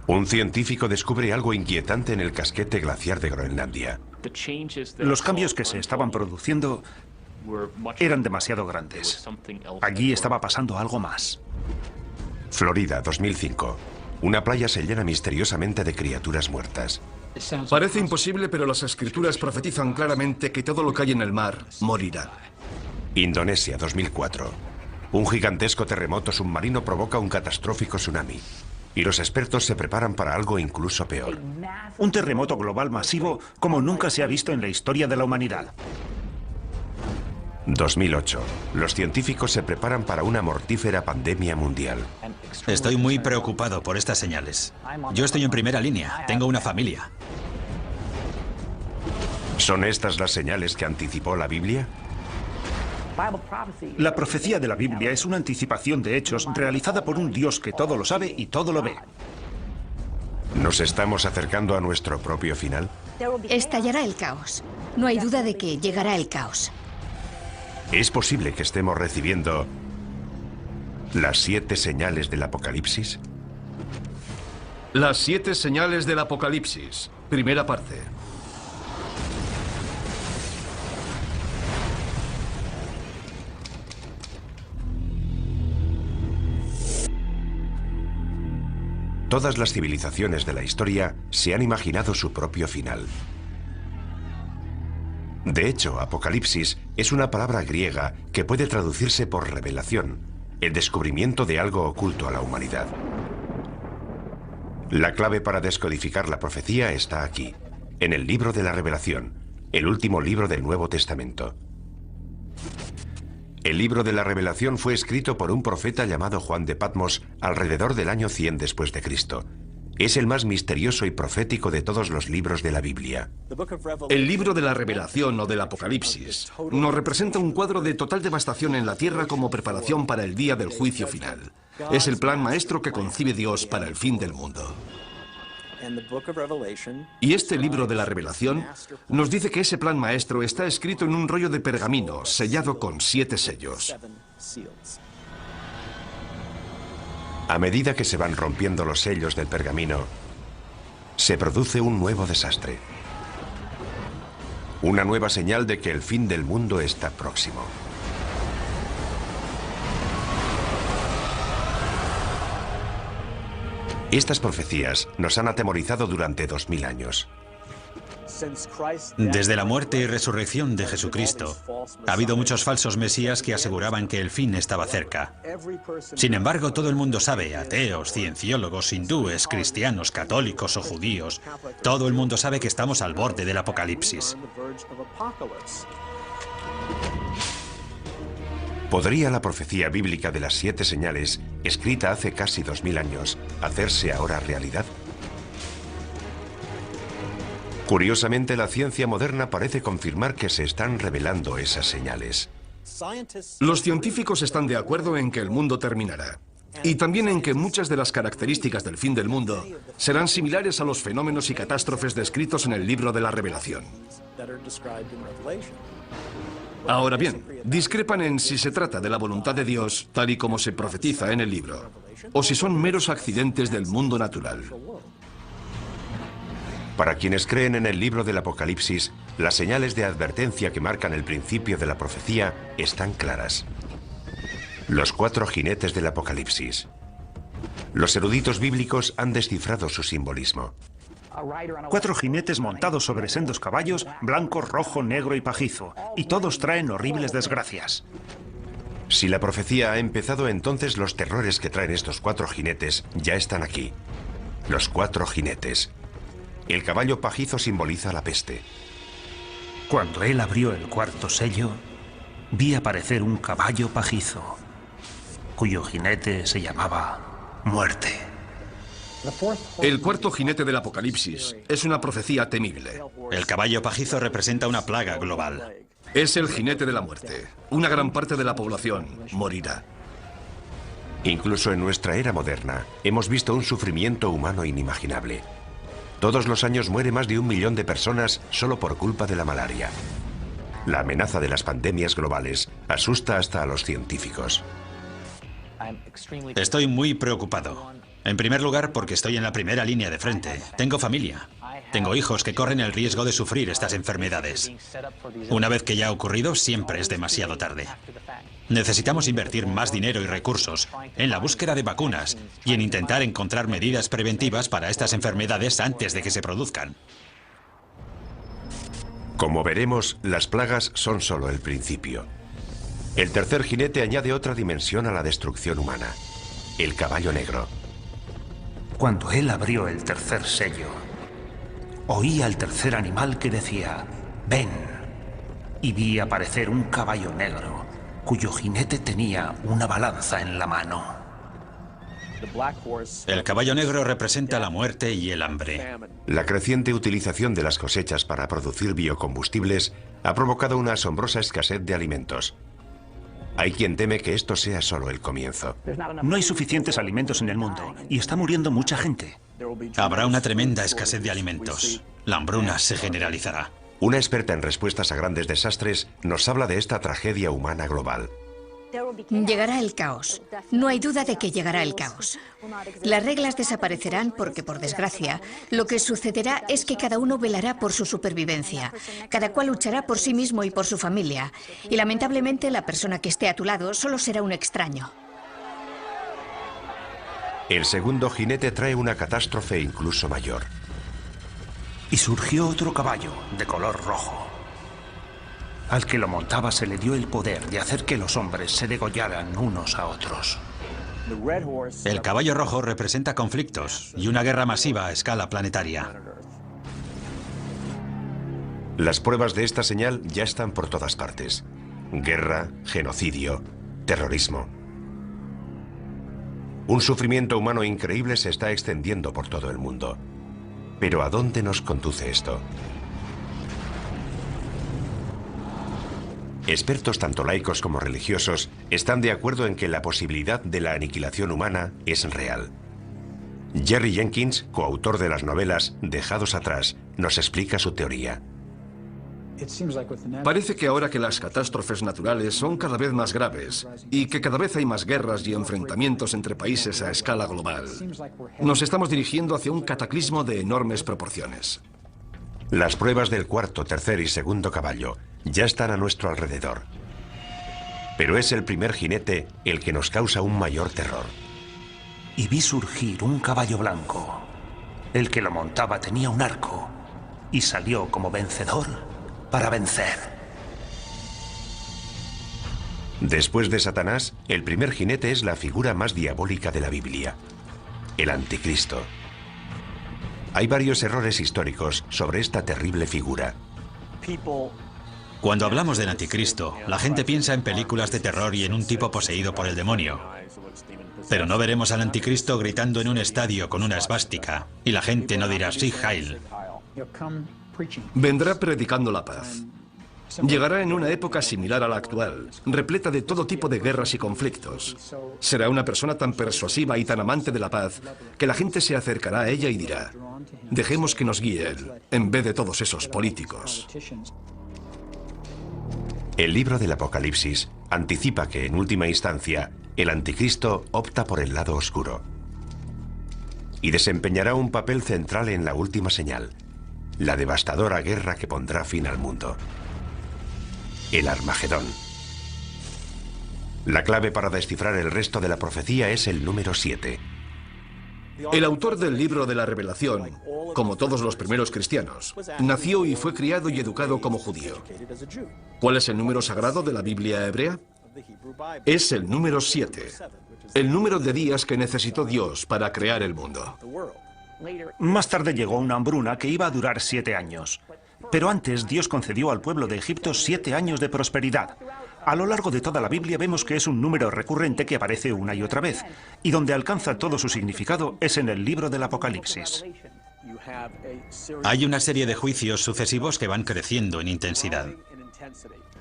Un científico descubre algo inquietante en el casquete glaciar de Groenlandia. Los cambios que se estaban produciendo eran demasiado grandes. Allí estaba pasando algo más. Florida, 2005. Una playa se llena misteriosamente de criaturas muertas. Parece imposible, pero las escrituras profetizan claramente que todo lo que hay en el mar morirá. Indonesia, 2004. Un gigantesco terremoto submarino provoca un catastrófico tsunami. Y los expertos se preparan para algo incluso peor. Un terremoto global masivo como nunca se ha visto en la historia de la humanidad. 2008. Los científicos se preparan para una mortífera pandemia mundial. Estoy muy preocupado por estas señales. Yo estoy en primera línea, tengo una familia. ¿Son estas las señales que anticipó la Biblia? La profecía de la Biblia es una anticipación de hechos realizada por un Dios que todo lo sabe y todo lo ve. ¿Nos estamos acercando a nuestro propio final? Estallará el caos. No hay duda de que llegará el caos. ¿Es posible que estemos recibiendo las 7 señales del Apocalipsis? Las 7 señales del Apocalipsis. Primera parte. Todas las civilizaciones de la historia se han imaginado su propio final. De hecho, Apocalipsis es una palabra griega que puede traducirse por revelación, el descubrimiento de algo oculto a la humanidad. La clave para descodificar la profecía está aquí, en el libro de la Revelación, el último libro del Nuevo Testamento. El libro de la Revelación fue escrito por un profeta llamado Juan de Patmos alrededor del año 100 después de Cristo. Es el más misterioso y profético de todos los libros de la Biblia. El libro de la Revelación o del Apocalipsis nos representa un cuadro de total devastación en la tierra como preparación para el día del juicio final. Es el plan maestro que concibe Dios para el fin del mundo. Y este libro de la Revelación nos dice que ese plan maestro está escrito en un rollo de pergamino sellado con 7 sellos. A medida que se van rompiendo los sellos del pergamino, se produce un nuevo desastre. Una nueva señal de que el fin del mundo está próximo. Estas profecías nos han atemorizado durante 2000 años. Desde la muerte y resurrección de Jesucristo, ha habido muchos falsos mesías que aseguraban que el fin estaba cerca. Sin embargo, todo el mundo sabe, ateos, cienciólogos, hindúes, cristianos, católicos o judíos, todo el mundo sabe que estamos al borde del apocalipsis. ¿Podría la profecía bíblica de las 7 señales, escrita hace casi 2000 años, hacerse ahora realidad? Curiosamente, la ciencia moderna parece confirmar que se están revelando esas señales. Los científicos están de acuerdo en que el mundo terminará. Y también en que muchas de las características del fin del mundo serán similares a los fenómenos y catástrofes descritos en el libro de la Revelación. Ahora bien, discrepan en si se trata de la voluntad de Dios, tal y como se profetiza en el libro, o si son meros accidentes del mundo natural. Para quienes creen en el libro del Apocalipsis, las señales de advertencia que marcan el principio de la profecía están claras. Los 4 jinetes del Apocalipsis. Los eruditos bíblicos han descifrado su simbolismo. 4 jinetes montados sobre sendos caballos, blanco, rojo, negro y pajizo, y todos traen horribles desgracias. Si la profecía ha empezado, entonces los terrores que traen estos 4 jinetes ya están aquí. Los 4 jinetes. El caballo pajizo simboliza la peste. Cuando él abrió el 4º sello, vi aparecer un caballo pajizo, cuyo jinete se llamaba Muerte. El 4º jinete del Apocalipsis es una profecía temible. El caballo pajizo representa una plaga global. Es el jinete de la muerte. Una gran parte de la población morirá. Incluso en nuestra era moderna, hemos visto un sufrimiento humano inimaginable. Todos los años muere más de 1 millón de personas solo por culpa de la malaria. La amenaza de las pandemias globales asusta hasta a los científicos. Estoy muy preocupado. En primer lugar, porque estoy en la primera línea de frente. Tengo familia. Tengo hijos que corren el riesgo de sufrir estas enfermedades. Una vez que ya ha ocurrido, siempre es demasiado tarde. Necesitamos invertir más dinero y recursos en la búsqueda de vacunas y en intentar encontrar medidas preventivas para estas enfermedades antes de que se produzcan. Como veremos, las plagas son solo el principio. El tercer jinete añade otra dimensión a la destrucción humana: el caballo negro. Cuando él abrió el tercer sello, oí al tercer animal que decía: ven. Y vi aparecer un caballo negro, cuyo jinete tenía una balanza en la mano. El caballo negro representa la muerte y el hambre. La creciente utilización de las cosechas para producir biocombustibles ha provocado una asombrosa escasez de alimentos. Hay quien teme que esto sea solo el comienzo. No hay suficientes alimentos en el mundo y está muriendo mucha gente. Habrá una tremenda escasez de alimentos. La hambruna se generalizará. Una experta en respuestas a grandes desastres nos habla de esta tragedia humana global. Llegará el caos. No hay duda de que llegará el caos. Las reglas desaparecerán porque, por desgracia, lo que sucederá es que cada uno velará por su supervivencia. Cada cual luchará por sí mismo y por su familia. Y lamentablemente la persona que esté a tu lado solo será un extraño. El segundo jinete trae una catástrofe incluso mayor. Y surgió otro caballo de color rojo. Al que lo montaba se le dio el poder de hacer que los hombres se degollaran unos a otros. El caballo rojo representa conflictos y una guerra masiva a escala planetaria. Las pruebas de esta señal ya están por todas partes. Guerra, genocidio, terrorismo. Un sufrimiento humano increíble se está extendiendo por todo el mundo. Pero ¿a dónde nos conduce esto? Expertos tanto laicos como religiosos están de acuerdo en que la posibilidad de la aniquilación humana es real. Jerry Jenkins, coautor de las novelas Dejados atrás, nos explica su teoría. Parece que ahora que las catástrofes naturales son cada vez más graves y que cada vez hay más guerras y enfrentamientos entre países a escala global, nos estamos dirigiendo hacia un cataclismo de enormes proporciones. Las pruebas del cuarto, tercer y segundo caballo ya están a nuestro alrededor. Pero es el primer jinete el que nos causa un mayor terror. Y vi surgir un caballo blanco. El que lo montaba tenía un arco y salió como vencedor para vencer. Después de Satanás, el primer jinete es la figura más diabólica de la Biblia: el Anticristo. Hay varios errores históricos sobre esta terrible figura. Cuando hablamos del anticristo, la gente piensa en películas de terror y en un tipo poseído por el demonio. Pero no veremos al anticristo gritando en un estadio con una esvástica, y la gente no dirá "Sí, Heil". Vendrá predicando la paz. Llegará en una época similar a la actual, repleta de todo tipo de guerras y conflictos. Será una persona tan persuasiva y tan amante de la paz que la gente se acercará a ella y dirá: dejemos que nos guíe él, en vez de todos esos políticos. El libro del Apocalipsis anticipa que, en última instancia, el Anticristo opta por el lado oscuro y desempeñará un papel central en la última señal, la devastadora guerra que pondrá fin al mundo: el Armagedón. La clave para descifrar el resto de la profecía es el número 7. El autor del libro de la Revelación, como todos los primeros cristianos, nació y fue criado y educado como judío. ¿Cuál es el número sagrado de la Biblia hebrea? Es el número 7, el número de días que necesitó Dios para crear el mundo. Más tarde llegó una hambruna que iba a durar 7 años. Pero antes Dios concedió al pueblo de Egipto 7 años de prosperidad. A lo largo de toda la Biblia vemos que es un número recurrente que aparece una y otra vez, y donde alcanza todo su significado es en el libro del Apocalipsis. Hay una serie de juicios sucesivos que van creciendo en intensidad.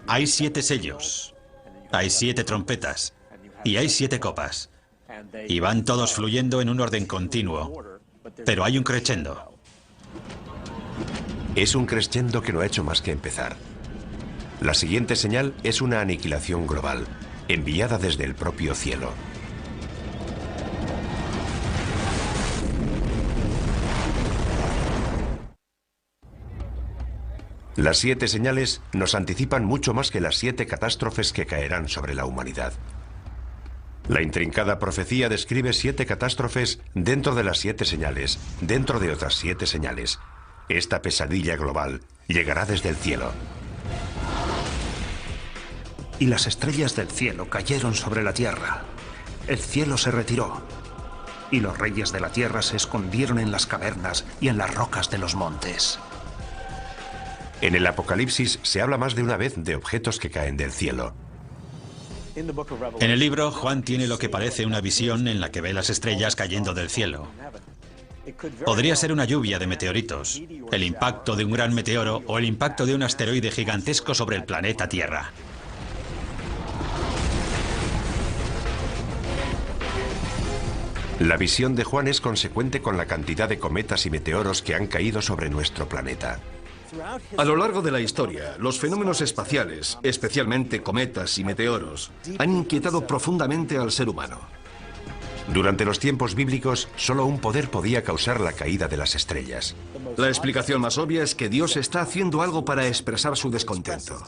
Hay 7 sellos, hay 7 trompetas y hay 7 copas. Y van todos fluyendo en un orden continuo, pero hay un crescendo. Es un crescendo que no ha hecho más que empezar. La siguiente señal es una aniquilación global, enviada desde el propio cielo. Las 7 señales nos anticipan mucho más que las 7 catástrofes que caerán sobre la humanidad. La intrincada profecía describe 7 catástrofes dentro de las 7 señales, dentro de otras 7 señales. Esta pesadilla global llegará desde el cielo. Y las estrellas del cielo cayeron sobre la tierra. El cielo se retiró. Y los reyes de la tierra se escondieron en las cavernas y en las rocas de los montes. En el Apocalipsis se habla más de una vez de objetos que caen del cielo. En el libro, Juan tiene lo que parece una visión en la que ve las estrellas cayendo del cielo. Podría ser una lluvia de meteoritos, el impacto de un gran meteoro o el impacto de un asteroide gigantesco sobre el planeta Tierra. La visión de Juan es consecuente con la cantidad de cometas y meteoros que han caído sobre nuestro planeta. A lo largo de la historia, los fenómenos espaciales, especialmente cometas y meteoros, han inquietado profundamente al ser humano. Durante los tiempos bíblicos, solo un poder podía causar la caída de las estrellas. La explicación más obvia es que Dios está haciendo algo para expresar su descontento.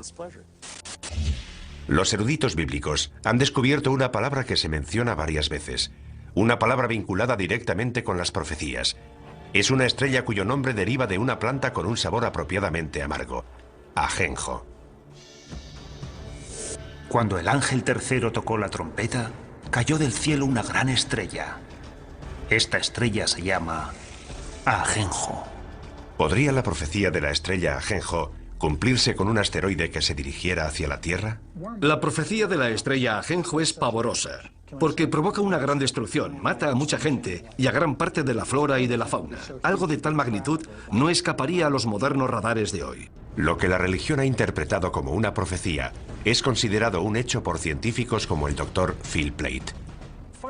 Los eruditos bíblicos han descubierto una palabra que se menciona varias veces, una palabra vinculada directamente con las profecías. Es una estrella cuyo nombre deriva de una planta con un sabor apropiadamente amargo, ajenjo. Cuando el ángel tercero tocó la trompeta, cayó del cielo una gran estrella. Esta estrella se llama ajenjo. ¿Podría la profecía de la estrella ajenjo cumplirse con un asteroide que se dirigiera hacia la Tierra? La profecía de la estrella ajenjo es pavorosa, porque provoca una gran destrucción, mata a mucha gente y a gran parte de la flora y de la fauna. Algo de tal magnitud no escaparía a los modernos radares de hoy. Lo que la religión ha interpretado como una profecía es considerado un hecho por científicos como el Dr. Phil Plait.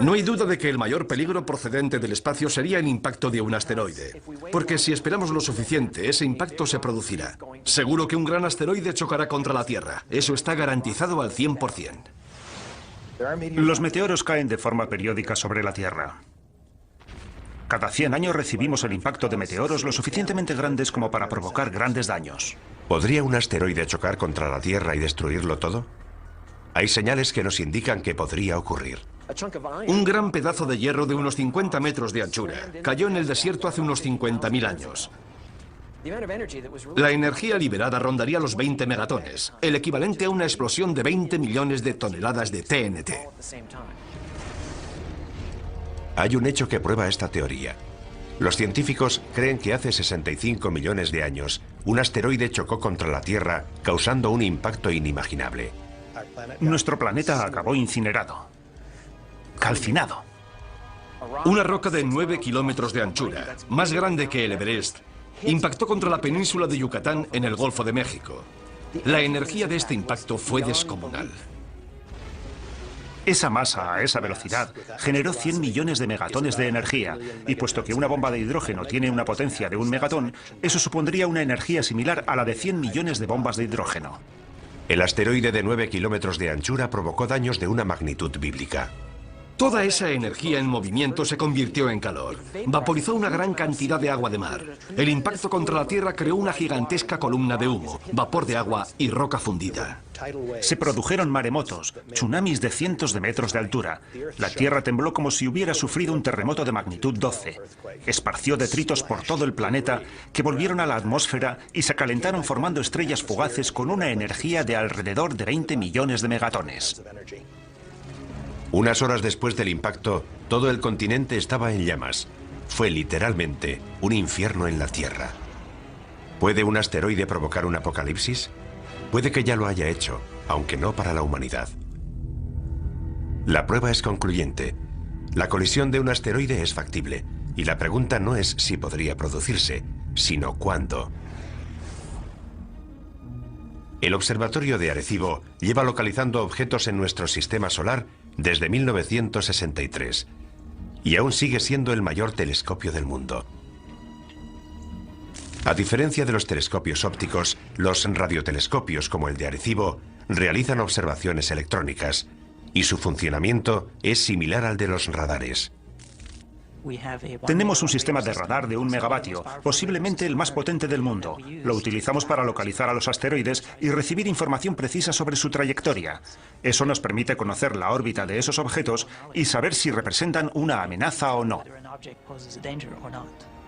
No hay duda de que el mayor peligro procedente del espacio sería el impacto de un asteroide, porque si esperamos lo suficiente, ese impacto se producirá. Seguro que un gran asteroide chocará contra la Tierra. Eso está garantizado al 100%. Los meteoros caen de forma periódica sobre la Tierra. Cada 100 años recibimos el impacto de meteoros lo suficientemente grandes como para provocar grandes daños. ¿Podría un asteroide chocar contra la Tierra y destruirlo todo? Hay señales que nos indican que podría ocurrir. Un gran pedazo de hierro de unos 50 metros de anchura cayó en el desierto hace unos 50.000 años. La energía liberada rondaría los 20 megatones, el equivalente a una explosión de 20 millones de toneladas de TNT. Hay un hecho que prueba esta teoría. Los científicos creen que hace 65 millones de años, un asteroide chocó contra la Tierra, causando un impacto inimaginable. Nuestro planeta acabó incinerado, calcinado. Una roca de 9 kilómetros de anchura, más grande que el Everest, impactó contra la península de Yucatán en el Golfo de México. La energía de este impacto fue descomunal. Esa masa a esa velocidad generó 100 millones de megatones de energía, y puesto que una bomba de hidrógeno tiene una potencia de 1 megatón, eso supondría una energía similar a la de 100 millones de bombas de hidrógeno. El asteroide de 9 kilómetros de anchura provocó daños de una magnitud bíblica. Toda esa energía en movimiento se convirtió en calor. Vaporizó una gran cantidad de agua de mar. El impacto contra la Tierra creó una gigantesca columna de humo, vapor de agua y roca fundida. Se produjeron maremotos, tsunamis de cientos de metros de altura. La Tierra tembló como si hubiera sufrido un terremoto de magnitud 12. Esparció detritos por todo el planeta que volvieron a la atmósfera y se calentaron formando estrellas fugaces con una energía de alrededor de 20 millones de megatones. Unas horas después del impacto, todo el continente estaba en llamas. Fue literalmente un infierno en la Tierra. ¿Puede un asteroide provocar un apocalipsis? Puede que ya lo haya hecho, aunque no para la humanidad. La prueba es concluyente. La colisión de un asteroide es factible, y la pregunta no es si podría producirse, sino cuándo. El Observatorio de Arecibo lleva localizando objetos en nuestro sistema solar desde 1963 y aún sigue siendo el mayor telescopio del mundo. A diferencia de los telescopios ópticos, los radiotelescopios como el de Arecibo realizan observaciones electrónicas y su funcionamiento es similar al de los radares. Tenemos un sistema de radar de 1 megavatio, posiblemente el más potente del mundo. Lo utilizamos para localizar a los asteroides y recibir información precisa sobre su trayectoria. Eso nos permite conocer la órbita de esos objetos y saber si representan una amenaza o no.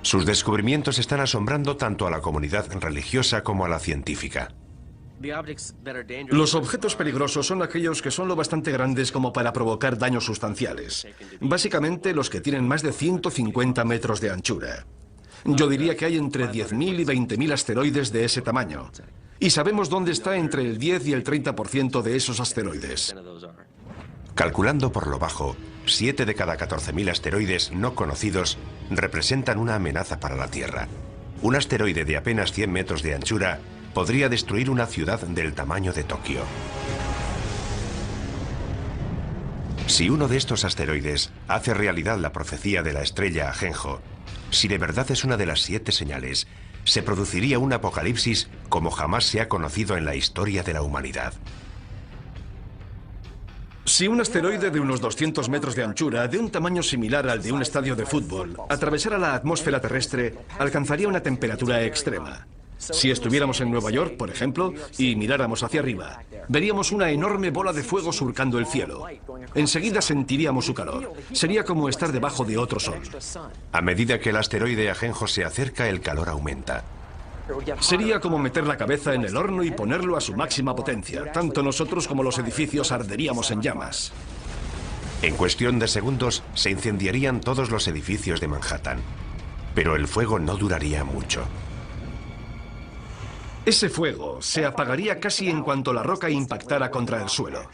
Sus descubrimientos están asombrando tanto a la comunidad religiosa como a la científica. Los objetos peligrosos son aquellos que son lo bastante grandes como para provocar daños sustanciales. Básicamente los que tienen más de 150 metros de anchura. Yo diría que hay entre 10.000 y 20.000 asteroides de ese tamaño. Y sabemos dónde está entre el 10 y el 30% de esos asteroides. Calculando por lo bajo, 7 de cada 14.000 asteroides no conocidos representan una amenaza para la Tierra. Un asteroide de apenas 100 metros de anchura podría destruir una ciudad del tamaño de Tokio. Si uno de estos asteroides hace realidad la profecía de la estrella Ajenjo, si de verdad es una de las 7 señales, se produciría un apocalipsis como jamás se ha conocido en la historia de la humanidad. Si un asteroide de unos 200 metros de anchura, de un tamaño similar al de un estadio de fútbol, atravesara la atmósfera terrestre, alcanzaría una temperatura extrema. Si estuviéramos en Nueva York, por ejemplo, y miráramos hacia arriba, veríamos una enorme bola de fuego surcando el cielo. Enseguida sentiríamos su calor. Sería como estar debajo de otro sol. A medida que el asteroide Ajenjo se acerca, el calor aumenta. Sería como meter la cabeza en el horno y ponerlo a su máxima potencia. Tanto nosotros como los edificios arderíamos en llamas. En cuestión de segundos, se incendiarían todos los edificios de Manhattan. Pero el fuego no duraría mucho. Ese fuego se apagaría casi en cuanto la roca impactara contra el suelo.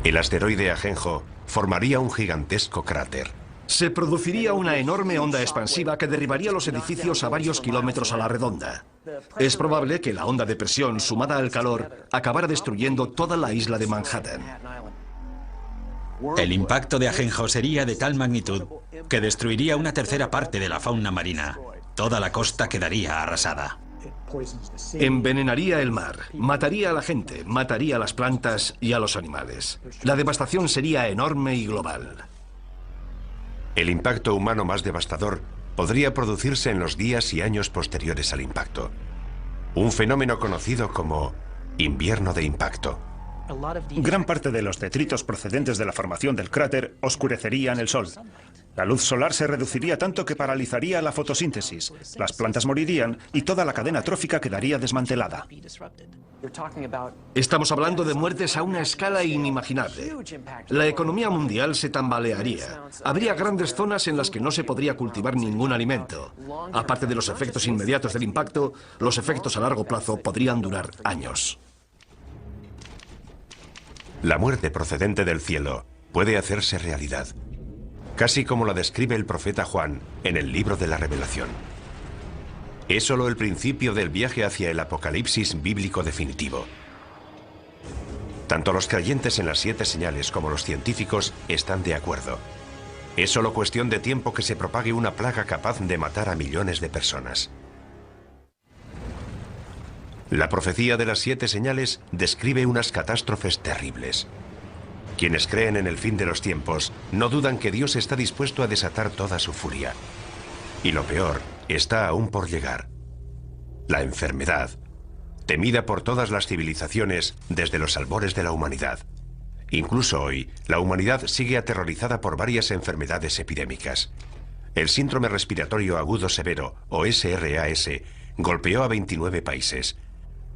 El asteroide Ajenjo formaría un gigantesco cráter. Se produciría una enorme onda expansiva que derribaría los edificios a varios kilómetros a la redonda. Es probable que la onda de presión sumada al calor acabara destruyendo toda la isla de Manhattan. El impacto de Ajenjo sería de tal magnitud que destruiría una tercera parte de la fauna marina. Toda la costa quedaría arrasada. Envenenaría el mar, mataría a la gente, mataría a las plantas y a los animales. La devastación sería enorme y global. El impacto humano más devastador podría producirse en los días y años posteriores al impacto. Un fenómeno conocido como invierno de impacto. Gran parte de los detritos procedentes de la formación del cráter oscurecerían el sol. La luz solar se reduciría tanto que paralizaría la fotosíntesis. Las plantas morirían y toda la cadena trófica quedaría desmantelada. Estamos hablando de muertes a una escala inimaginable. La economía mundial se tambalearía. Habría grandes zonas en las que no se podría cultivar ningún alimento. Aparte de los efectos inmediatos del impacto, los efectos a largo plazo podrían durar años. La muerte procedente del cielo puede hacerse realidad, casi como la describe el profeta Juan en el libro de la Revelación. Es solo el principio del viaje hacia el apocalipsis bíblico definitivo. Tanto los creyentes en las 7 señales como los científicos están de acuerdo. Es solo cuestión de tiempo que se propague una plaga capaz de matar a millones de personas. La profecía de las 7 señales describe unas catástrofes terribles. Quienes creen en el fin de los tiempos no dudan que Dios está dispuesto a desatar toda su furia. Y lo peor está aún por llegar. La enfermedad, temida por todas las civilizaciones desde los albores de la humanidad. Incluso hoy, la humanidad sigue aterrorizada por varias enfermedades epidémicas. El síndrome respiratorio agudo severo, o SRAS, golpeó a 29 países.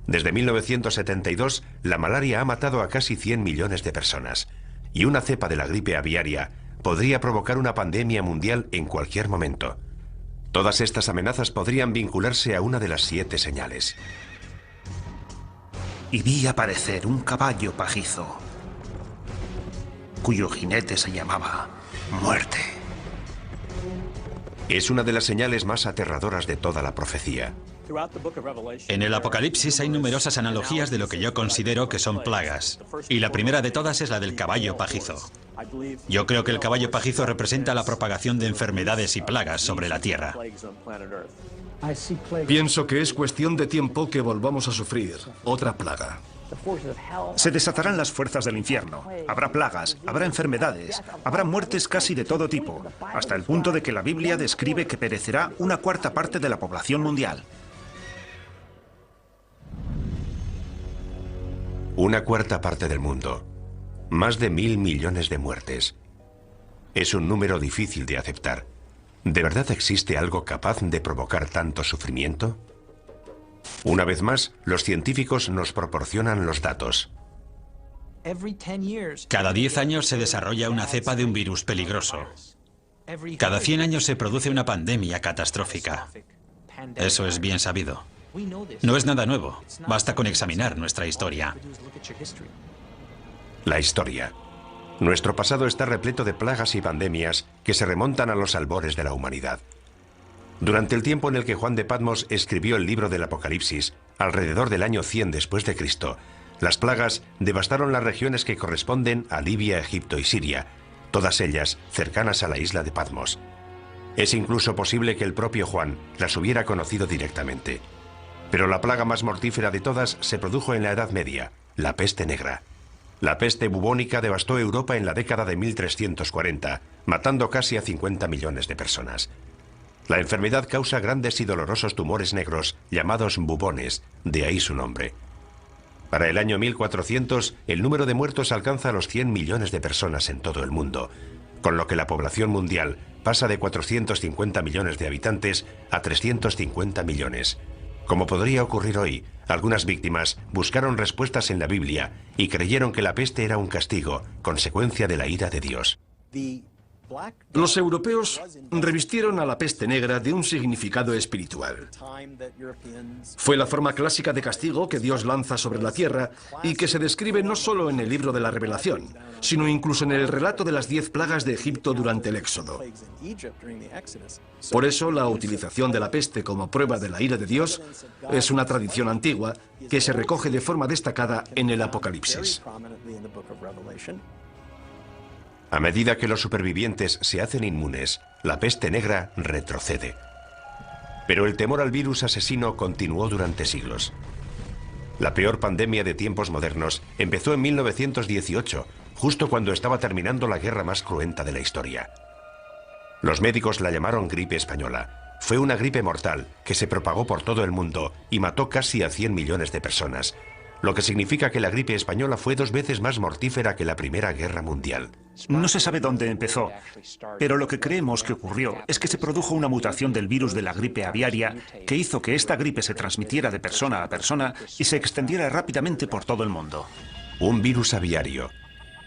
Desde 1972, la malaria ha matado a casi 100 millones de personas. Y una cepa de la gripe aviaria podría provocar una pandemia mundial en cualquier momento. Todas estas amenazas podrían vincularse a una de las 7 señales. Y vi aparecer un caballo pajizo, cuyo jinete se llamaba Muerte. Es una de las señales más aterradoras de toda la profecía. En el Apocalipsis hay numerosas analogías de lo que yo considero que son plagas. Y la primera de todas es la del caballo pajizo. Yo creo que el caballo pajizo representa la propagación de enfermedades y plagas sobre la Tierra. Pienso que es cuestión de tiempo que volvamos a sufrir otra plaga. Se desatarán las fuerzas del infierno, habrá plagas, habrá enfermedades, habrá muertes casi de todo tipo, hasta el punto de que la Biblia describe que perecerá una cuarta parte de la población mundial. Una cuarta parte del mundo. Más de 1.000 millones de muertes. Es un número difícil de aceptar. ¿De verdad existe algo capaz de provocar tanto sufrimiento? Una vez más, los científicos nos proporcionan los datos. Cada 10 años se desarrolla una cepa de un virus peligroso. Cada 100 años se produce una pandemia catastrófica. Eso es bien sabido. No es nada nuevo. Basta con examinar nuestra historia. La historia. Nuestro pasado está repleto de plagas y pandemias que se remontan a los albores de la humanidad. Durante el tiempo en el que Juan de Patmos escribió el libro del Apocalipsis, alrededor del año 100 después de Cristo, las plagas devastaron las regiones que corresponden a Libia, Egipto y Siria, todas ellas cercanas a la isla de Patmos. Es incluso posible que el propio Juan las hubiera conocido directamente. Pero la plaga más mortífera de todas se produjo en la Edad Media, la peste negra. La peste bubónica devastó Europa en la década de 1340, matando casi a 50 millones de personas. La enfermedad causa grandes y dolorosos tumores negros, llamados bubones, de ahí su nombre. Para el año 1400, el número de muertos alcanza los 100 millones de personas en todo el mundo, con lo que la población mundial pasa de 450 millones de habitantes a 350 millones. Como podría ocurrir hoy, algunas víctimas buscaron respuestas en la Biblia y creyeron que la peste era un castigo, consecuencia de la ira de Dios. Los europeos revistieron a la peste negra de un significado espiritual. Fue la forma clásica de castigo que Dios lanza sobre la tierra y que se describe no solo en el libro de la Revelación, sino incluso en el relato de las 10 plagas de Egipto durante el Éxodo. Por eso, la utilización de la peste como prueba de la ira de Dios es una tradición antigua que se recoge de forma destacada en el Apocalipsis. A medida que los supervivientes se hacen inmunes, la peste negra retrocede. Pero el temor al virus asesino continuó durante siglos. La peor pandemia de tiempos modernos empezó en 1918, justo cuando estaba terminando la guerra más cruenta de la historia. Los médicos la llamaron gripe española. Fue una gripe mortal que se propagó por todo el mundo y mató casi a 100 millones de personas, lo que significa que la gripe española fue 2 veces más mortífera que la Primera Guerra Mundial. No se sabe dónde empezó, pero lo que creemos que ocurrió es que se produjo una mutación del virus de la gripe aviaria que hizo que esta gripe se transmitiera de persona a persona y se extendiera rápidamente por todo el mundo. Un virus aviario.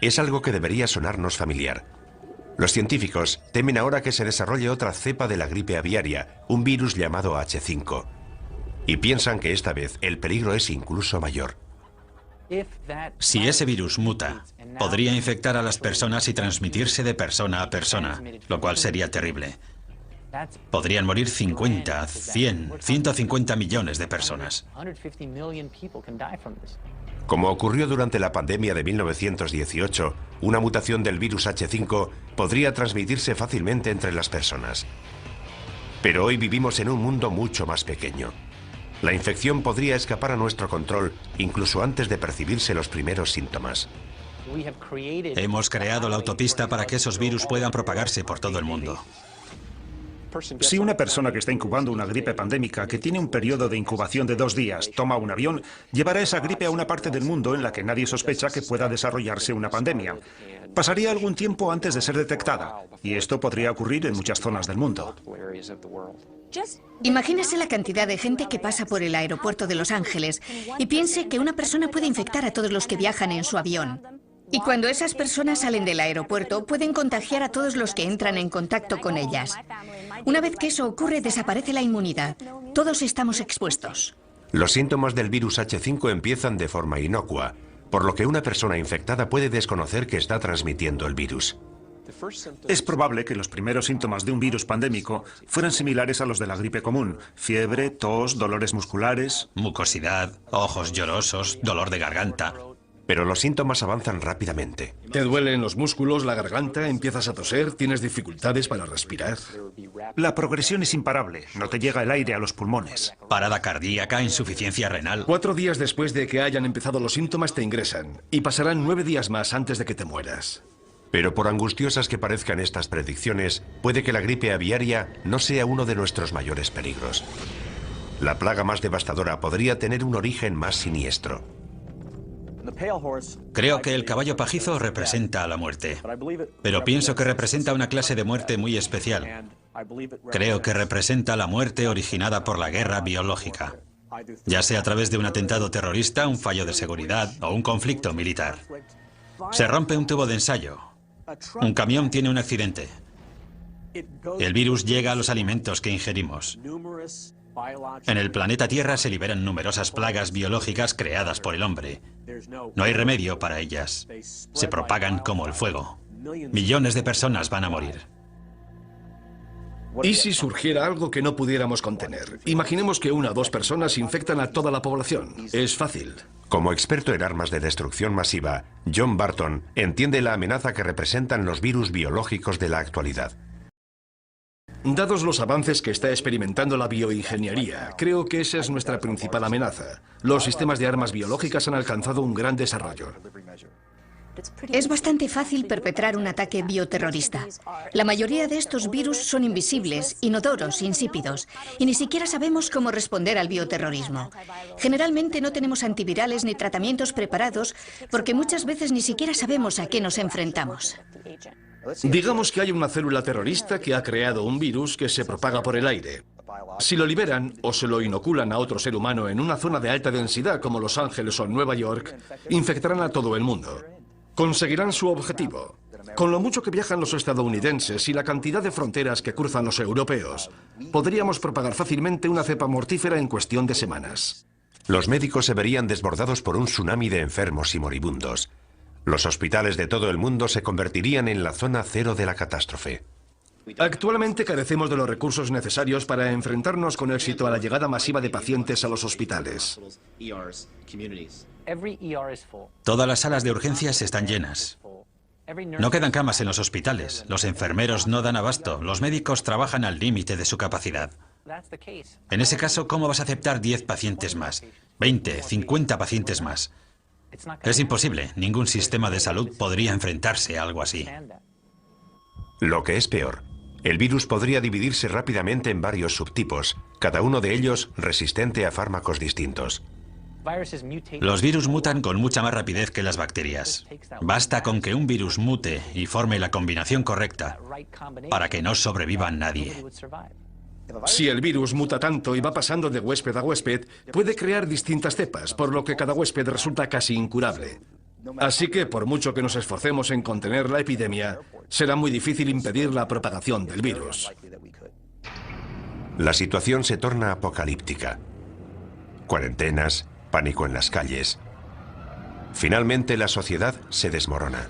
Es algo que debería sonarnos familiar. Los científicos temen ahora que se desarrolle otra cepa de la gripe aviaria, un virus llamado H5. Y piensan que esta vez el peligro es incluso mayor. Si ese virus muta, podría infectar a las personas y transmitirse de persona a persona, lo cual sería terrible. Podrían morir 50, 100, 150 millones de personas. Como ocurrió durante la pandemia de 1918, una mutación del virus H5 podría transmitirse fácilmente entre las personas. Pero hoy vivimos en un mundo mucho más pequeño. La infección podría escapar a nuestro control incluso antes de percibirse los primeros síntomas. Hemos creado la autopista para que esos virus puedan propagarse por todo el mundo. Si una persona que está incubando una gripe pandémica que tiene un periodo de incubación de 2 días toma un avión, llevará esa gripe a una parte del mundo en la que nadie sospecha que pueda desarrollarse una pandemia. Pasaría algún tiempo antes de ser detectada, y esto podría ocurrir en muchas zonas del mundo. Imagínese la cantidad de gente que pasa por el aeropuerto de Los Ángeles y piense que una persona puede infectar a todos los que viajan en su avión. Y cuando esas personas salen del aeropuerto, pueden contagiar a todos los que entran en contacto con ellas. Una vez que eso ocurre, desaparece la inmunidad. Todos estamos expuestos. Los síntomas del virus H5 empiezan de forma inocua, por lo que una persona infectada puede desconocer que está transmitiendo el virus. Es probable que los primeros síntomas de un virus pandémico fueran similares a los de la gripe común: fiebre, tos, dolores musculares. Mucosidad, ojos llorosos, dolor de garganta. pero los síntomas avanzan rápidamente. ¿Te duelen los músculos, la garganta, empiezas a toser, tienes dificultades para respirar? La progresión es imparable. No te llega el aire a los pulmones. Parada cardíaca, insuficiencia renal. 4 días después de que hayan empezado los síntomas te ingresan y pasarán 9 días más antes de que te mueras. Pero por angustiosas que parezcan estas predicciones, puede que la gripe aviaria no sea uno de nuestros mayores peligros. La plaga más devastadora podría tener un origen más siniestro. Creo que el caballo pajizo representa a la muerte, pero pienso que representa una clase de muerte muy especial. Creo que representa la muerte originada por la guerra biológica, ya sea a través de un atentado terrorista, un fallo de seguridad o un conflicto militar. Se rompe un tubo de ensayo, un camión tiene un accidente, el virus llega a los alimentos que ingerimos. En el planeta Tierra se liberan numerosas plagas biológicas creadas por el hombre. No hay remedio para ellas. Se propagan como el fuego. Millones de personas van a morir. ¿Y si surgiera algo que no pudiéramos contener? Imaginemos que 1 o 2 personas infectan a toda la población. Es fácil. Como experto en armas de destrucción masiva, John Barton entiende la amenaza que representan los virus biológicos de la actualidad. Dados los avances que está experimentando la bioingeniería, creo que esa es nuestra principal amenaza. Los sistemas de armas biológicas han alcanzado un gran desarrollo. Es bastante fácil perpetrar un ataque bioterrorista. La mayoría de estos virus son invisibles, inodoros, insípidos, y ni siquiera sabemos cómo responder al bioterrorismo. Generalmente no tenemos antivirales ni tratamientos preparados porque muchas veces ni siquiera sabemos a qué nos enfrentamos. Digamos que hay una célula terrorista que ha creado un virus que se propaga por el aire. Si lo liberan o se lo inoculan a otro ser humano en una zona de alta densidad como Los Ángeles o Nueva York, infectarán a todo el mundo. Conseguirán su objetivo. Con lo mucho que viajan los estadounidenses y la cantidad de fronteras que cruzan los europeos, podríamos propagar fácilmente una cepa mortífera en cuestión de semanas. Los médicos se verían desbordados por un tsunami de enfermos y moribundos. Los hospitales de todo el mundo se convertirían en la zona cero de la catástrofe. Actualmente carecemos de los recursos necesarios para enfrentarnos con éxito a la llegada masiva de pacientes a los hospitales. Todas las salas de urgencias están llenas. No quedan camas en los hospitales, los enfermeros no dan abasto, los médicos trabajan al límite de su capacidad. En ese caso, ¿cómo vas a aceptar 10 pacientes más? 20, 50 pacientes más. Es imposible, ningún sistema de salud podría enfrentarse a algo así. Lo que es peor, el virus podría dividirse rápidamente en varios subtipos, cada uno de ellos resistente a fármacos distintos. Los virus mutan con mucha más rapidez que las bacterias. Basta con que un virus mute y forme la combinación correcta para que no sobreviva nadie. Si el virus muta tanto y va pasando de huésped a huésped, puede crear distintas cepas, por lo que cada huésped resulta casi incurable. Así que, por mucho que nos esforcemos en contener la epidemia, será muy difícil impedir la propagación del virus. La situación se torna apocalíptica. Cuarentenas, pánico en las calles. Finalmente, la sociedad se desmorona.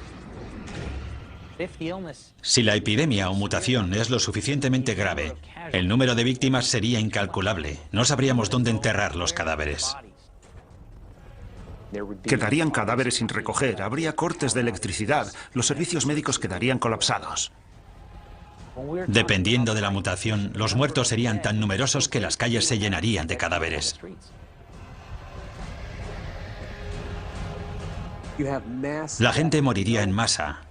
Si la epidemia o mutación es lo suficientemente grave, el número de víctimas sería incalculable. No sabríamos dónde enterrar los cadáveres. Quedarían cadáveres sin recoger, habría cortes de electricidad, los servicios médicos quedarían colapsados. Dependiendo de la mutación, los muertos serían tan numerosos que las calles se llenarían de cadáveres. La gente moriría en masa.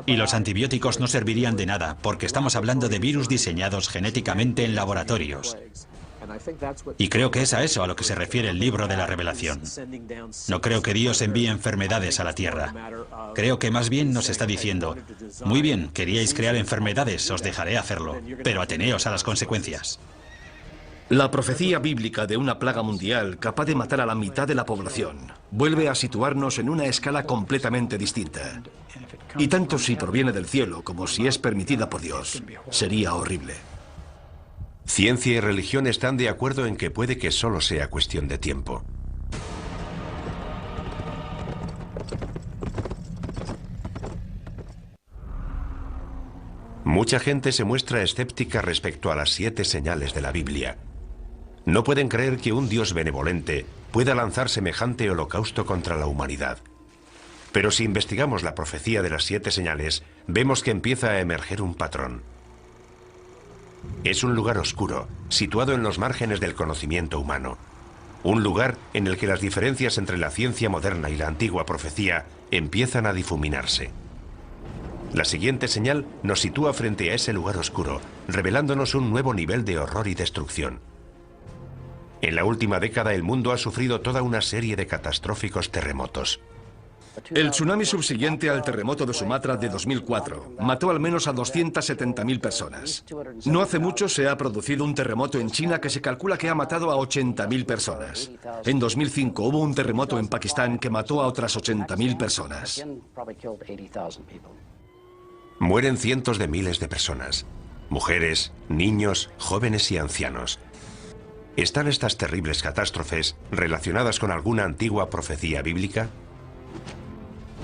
Y los antibióticos no servirían de nada, porque estamos hablando de virus diseñados genéticamente en laboratorios. Y creo que es a eso a lo que se refiere el libro de la Revelación. No creo que Dios envíe enfermedades a la tierra. Creo que más bien nos está diciendo, muy bien, queríais crear enfermedades, os dejaré hacerlo, pero ateneos a las consecuencias. La profecía bíblica de una plaga mundial capaz de matar a la mitad de la población vuelve a situarnos en una escala completamente distinta. Y tanto si proviene del cielo como si es permitida por Dios, sería horrible. Ciencia y religión están de acuerdo en que puede que solo sea cuestión de tiempo. Mucha gente se muestra escéptica respecto a las 7 señales de la Biblia. No pueden creer que un Dios benevolente pueda lanzar semejante holocausto contra la humanidad. Pero si investigamos la profecía de las 7 señales, vemos que empieza a emerger un patrón. Es un lugar oscuro, situado en los márgenes del conocimiento humano. Un lugar en el que las diferencias entre la ciencia moderna y la antigua profecía empiezan a difuminarse. La siguiente señal nos sitúa frente a ese lugar oscuro, revelándonos un nuevo nivel de horror y destrucción. En la última década el mundo ha sufrido toda una serie de catastróficos terremotos. El tsunami subsiguiente al terremoto de Sumatra de 2004 mató al menos a 270.000 personas. No hace mucho se ha producido un terremoto en China que se calcula que ha matado a 80.000 personas. En 2005 hubo un terremoto en Pakistán que mató a otras 80.000 personas. Mueren cientos de miles de personas. Mujeres, niños, jóvenes y ancianos. ¿Están estas terribles catástrofes relacionadas con alguna antigua profecía bíblica?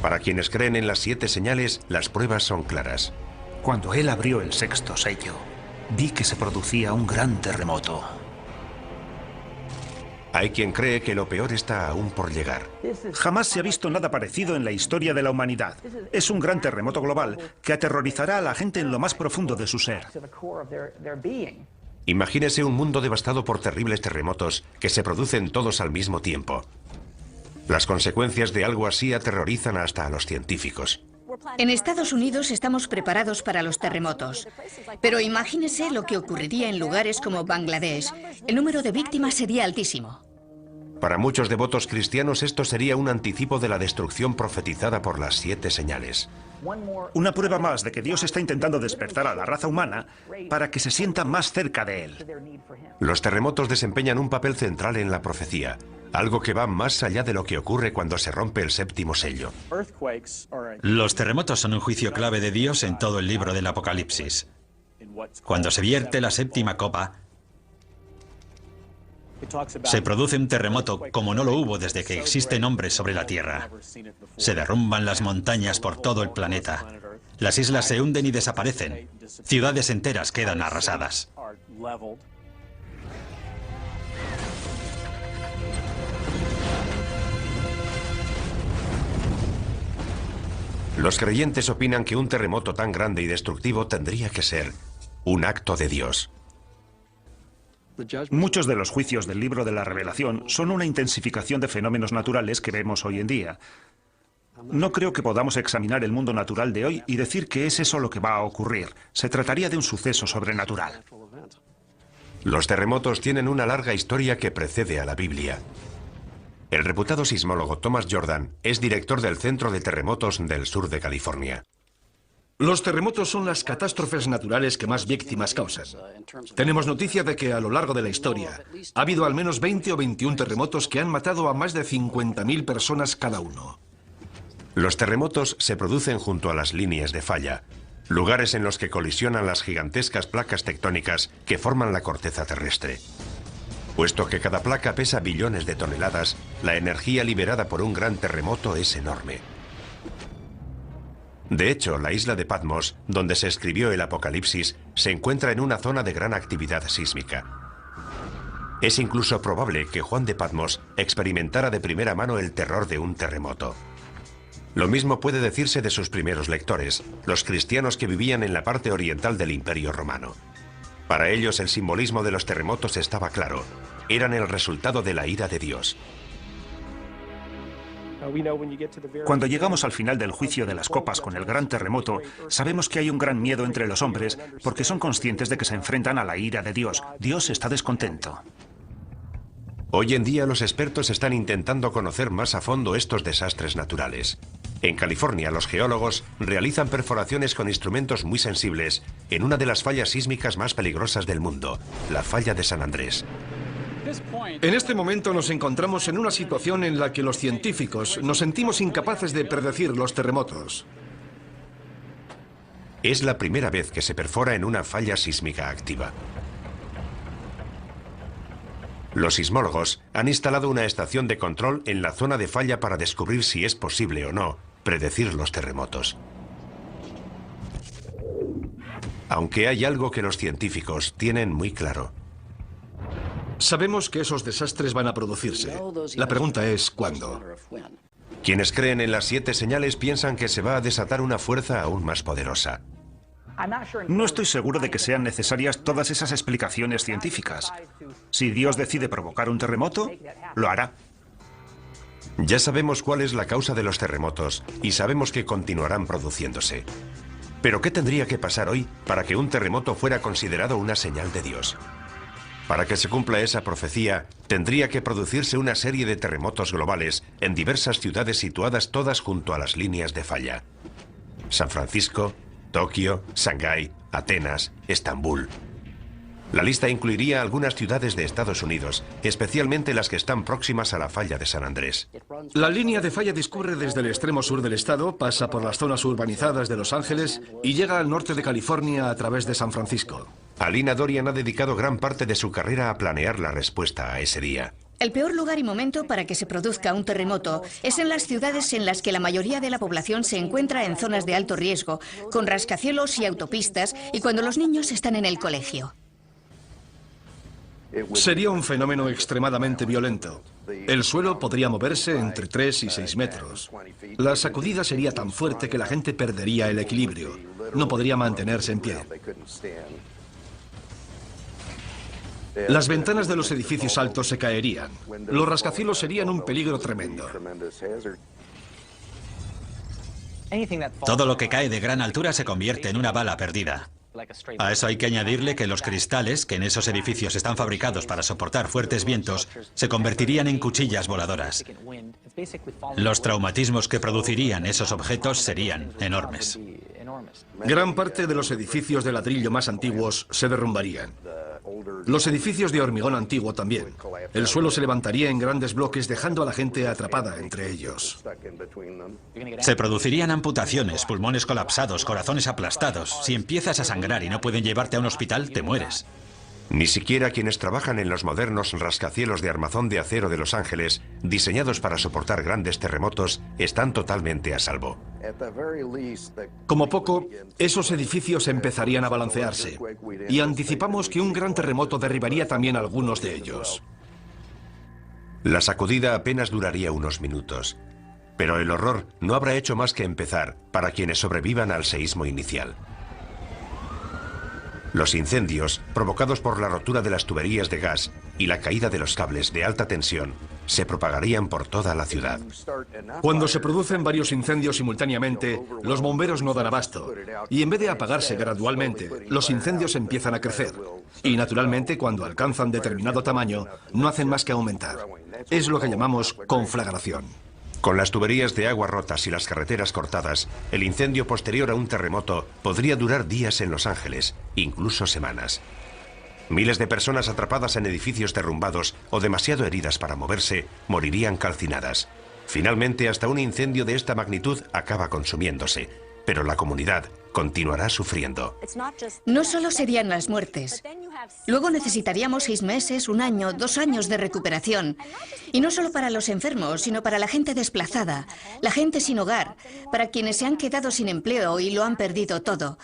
Para quienes creen en las 7 señales, las pruebas son claras. Cuando él abrió el 6º sello, vi que se producía un gran terremoto. Hay quien cree que lo peor está aún por llegar. Jamás se ha visto nada parecido en la historia de la humanidad. Es un gran terremoto global que aterrorizará a la gente en lo más profundo de su ser. Imagínese un mundo devastado por terribles terremotos que se producen todos al mismo tiempo. Las consecuencias de algo así aterrorizan hasta a los científicos. En Estados Unidos estamos preparados para los terremotos. Pero imagínese lo que ocurriría en lugares como Bangladesh. El número de víctimas sería altísimo. Para muchos devotos cristianos esto sería un anticipo de la destrucción profetizada por las 7 señales. Una prueba más de que Dios está intentando despertar a la raza humana para que se sienta más cerca de Él. Los terremotos desempeñan un papel central en la profecía, algo que va más allá de lo que ocurre cuando se rompe el 7º sello. Los terremotos son un juicio clave de Dios en todo el libro del Apocalipsis. Cuando se vierte la 7ª copa, se produce un terremoto como no lo hubo desde que existen hombres sobre la Tierra. Se derrumban las montañas por todo el planeta. Las islas se hunden y desaparecen. Ciudades enteras quedan arrasadas. Los creyentes opinan que un terremoto tan grande y destructivo tendría que ser un acto de Dios. Muchos de los juicios del libro de la Revelación son una intensificación de fenómenos naturales que vemos hoy en día. No creo que podamos examinar el mundo natural de hoy y decir que es eso lo que va a ocurrir. Se trataría de un suceso sobrenatural. Los terremotos tienen una larga historia que precede a la Biblia. El reputado sismólogo Thomas Jordan es director del Centro de Terremotos del sur de California. Los terremotos son las catástrofes naturales que más víctimas causan. Tenemos noticia de que a lo largo de la historia ha habido al menos 20 o 21 terremotos que han matado a más de 50.000 personas cada uno. Los terremotos se producen junto a las líneas de falla, lugares en los que colisionan las gigantescas placas tectónicas que forman la corteza terrestre. Puesto que cada placa pesa billones de toneladas, la energía liberada por un gran terremoto es enorme. De hecho, la isla de Patmos, donde se escribió el Apocalipsis, se encuentra en una zona de gran actividad sísmica. Es incluso probable que Juan de Patmos experimentara de primera mano el terror de un terremoto. Lo mismo puede decirse de sus primeros lectores, los cristianos que vivían en la parte oriental del Imperio Romano. Para ellos el simbolismo de los terremotos estaba claro. Eran el resultado de la ira de Dios. Cuando llegamos al final del juicio de las copas con el gran terremoto, sabemos que hay un gran miedo entre los hombres porque son conscientes de que se enfrentan a la ira de Dios. Dios está descontento. Hoy en día los expertos están intentando conocer más a fondo estos desastres naturales. En California, los geólogos realizan perforaciones con instrumentos muy sensibles en una de las fallas sísmicas más peligrosas del mundo, la falla de San Andrés. En este momento nos encontramos en una situación en la que los científicos nos sentimos incapaces de predecir los terremotos. Es la primera vez que se perfora en una falla sísmica activa. Los sismólogos han instalado una estación de control en la zona de falla para descubrir si es posible o no predecir los terremotos. Aunque hay algo que los científicos tienen muy claro. Sabemos que esos desastres van a producirse. La pregunta es ¿cuándo? Quienes creen en las 7 señales piensan que se va a desatar una fuerza aún más poderosa. No estoy seguro de que sean necesarias todas esas explicaciones científicas. Si Dios decide provocar un terremoto, lo hará. Ya sabemos cuál es la causa de los terremotos y sabemos que continuarán produciéndose. Pero ¿qué tendría que pasar hoy para que un terremoto fuera considerado una señal de Dios? Para que se cumpla esa profecía, tendría que producirse una serie de terremotos globales en diversas ciudades situadas todas junto a las líneas de falla. San Francisco, Tokio, Shanghái, Atenas, Estambul. La lista incluiría algunas ciudades de Estados Unidos, especialmente las que están próximas a la falla de San Andrés. La línea de falla discurre desde el extremo sur del estado, pasa por las zonas urbanizadas de Los Ángeles y llega al norte de California a través de San Francisco. Alina Dorian ha dedicado gran parte de su carrera a planear la respuesta a ese día. El peor lugar y momento para que se produzca un terremoto es en las ciudades en las que la mayoría de la población se encuentra en zonas de alto riesgo, con rascacielos y autopistas, y cuando los niños están en el colegio. Sería un fenómeno extremadamente violento. El suelo podría moverse entre 3 y 6 metros. La sacudida sería tan fuerte que la gente perdería el equilibrio. No podría mantenerse en pie. Las ventanas de los edificios altos se caerían. Los rascacielos serían un peligro tremendo. Todo lo que cae de gran altura se convierte en una bala perdida. A eso hay que añadirle que los cristales, que en esos edificios están fabricados para soportar fuertes vientos, se convertirían en cuchillas voladoras. Los traumatismos que producirían esos objetos serían enormes. Gran parte de los edificios de ladrillo más antiguos se derrumbarían. Los edificios de hormigón antiguo también. El suelo se levantaría en grandes bloques dejando a la gente atrapada entre ellos. Se producirían amputaciones, pulmones colapsados, corazones aplastados. Si empiezas a sangrar y no pueden llevarte a un hospital, te mueres. Ni siquiera quienes trabajan en los modernos rascacielos de armazón de acero de Los Ángeles, diseñados para soportar grandes terremotos, están totalmente a salvo. Como poco, esos edificios empezarían a balancearse. Y anticipamos que un gran terremoto derribaría también algunos de ellos. La sacudida apenas duraría unos minutos. Pero el horror no habrá hecho más que empezar para quienes sobrevivan al seísmo inicial. Los incendios, provocados por la rotura de las tuberías de gas y la caída de los cables de alta tensión, se propagarían por toda la ciudad. Cuando se producen varios incendios simultáneamente, los bomberos no dan abasto. Y en vez de apagarse gradualmente, los incendios empiezan a crecer. Y naturalmente, cuando alcanzan determinado tamaño, no hacen más que aumentar. Es lo que llamamos conflagración. Con las tuberías de agua rotas y las carreteras cortadas, el incendio posterior a un terremoto podría durar días en Los Ángeles, incluso semanas. Miles de personas atrapadas en edificios derrumbados o demasiado heridas para moverse morirían calcinadas. Finalmente, hasta un incendio de esta magnitud acaba consumiéndose, pero la comunidad continuará sufriendo. No solo serían las muertes. Luego necesitaríamos 6 meses, 1 año, 2 años de recuperación. Y no solo para los enfermos, sino para la gente desplazada, la gente sin hogar, para quienes se han quedado sin empleo y lo han perdido todo.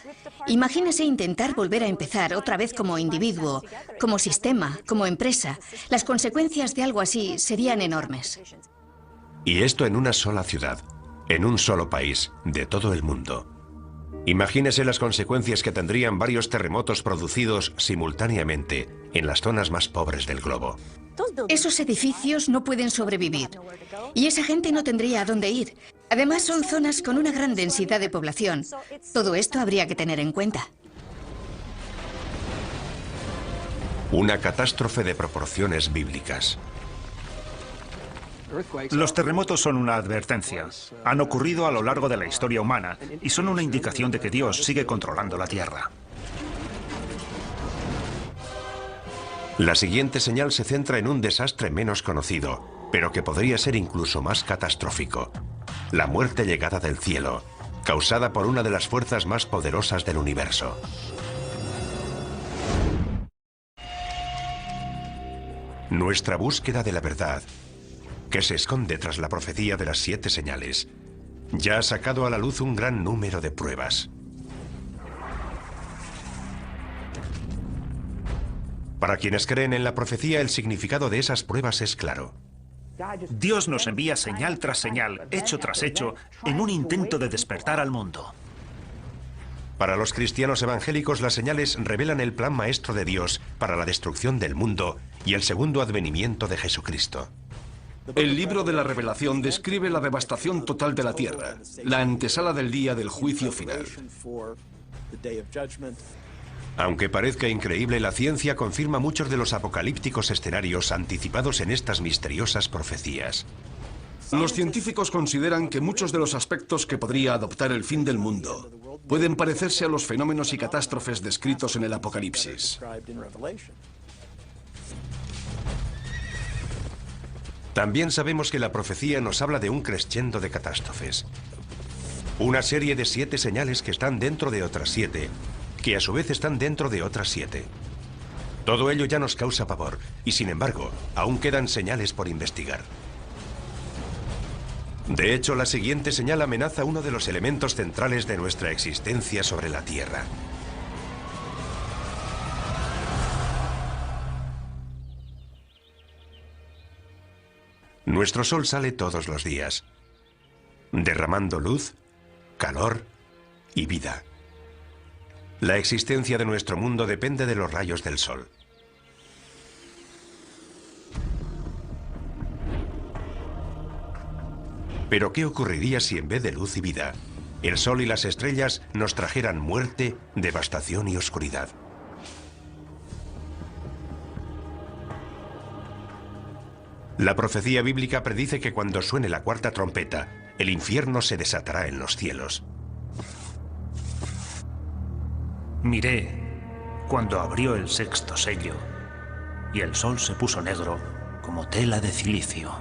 Imagínese intentar volver a empezar otra vez como individuo, como sistema, como empresa. Las consecuencias de algo así serían enormes. Y esto en una sola ciudad, en un solo país, de todo el mundo. Imagínese las consecuencias que tendrían varios terremotos producidos simultáneamente en las zonas más pobres del globo. Esos edificios no pueden sobrevivir y esa gente no tendría a dónde ir. Además, son zonas con una gran densidad de población. Todo esto habría que tener en cuenta. Una catástrofe de proporciones bíblicas. Los terremotos son una advertencia. Han ocurrido a lo largo de la historia humana y son una indicación de que Dios sigue controlando la Tierra. La siguiente señal se centra en un desastre menos conocido, pero que podría ser incluso más catastrófico. La muerte llegada del cielo, causada por una de las fuerzas más poderosas del universo. Nuestra búsqueda de la verdad, que se esconde tras la profecía de las 7 señales, ya ha sacado a la luz un gran número de pruebas. Para quienes creen en la profecía, el significado de esas pruebas es claro. Dios nos envía señal tras señal, hecho tras hecho, en un intento de despertar al mundo. Para los cristianos evangélicos, las señales revelan el plan maestro de Dios para la destrucción del mundo y el segundo advenimiento de Jesucristo. El libro de la Revelación describe la devastación total de la tierra, la antesala del día del juicio final. Aunque parezca increíble, la ciencia confirma muchos de los apocalípticos escenarios anticipados en estas misteriosas profecías. Los científicos consideran que muchos de los aspectos que podría adoptar el fin del mundo pueden parecerse a los fenómenos y catástrofes descritos en el Apocalipsis. También sabemos que la profecía nos habla de un crescendo de catástrofes. Una serie de 7 señales que están dentro de otras 7, que a su vez están dentro de otras 7. Todo ello ya nos causa pavor, y sin embargo, aún quedan señales por investigar. De hecho, la siguiente señal amenaza uno de los elementos centrales de nuestra existencia sobre la Tierra. Nuestro sol sale todos los días, derramando luz, calor y vida. La existencia de nuestro mundo depende de los rayos del sol. Pero ¿qué ocurriría si en vez de luz y vida, el sol y las estrellas nos trajeran muerte, devastación y oscuridad? La profecía bíblica predice que cuando suene la cuarta trompeta, el infierno se desatará en los cielos. Miré cuando abrió el sexto sello, y el sol se puso negro como tela de cilicio.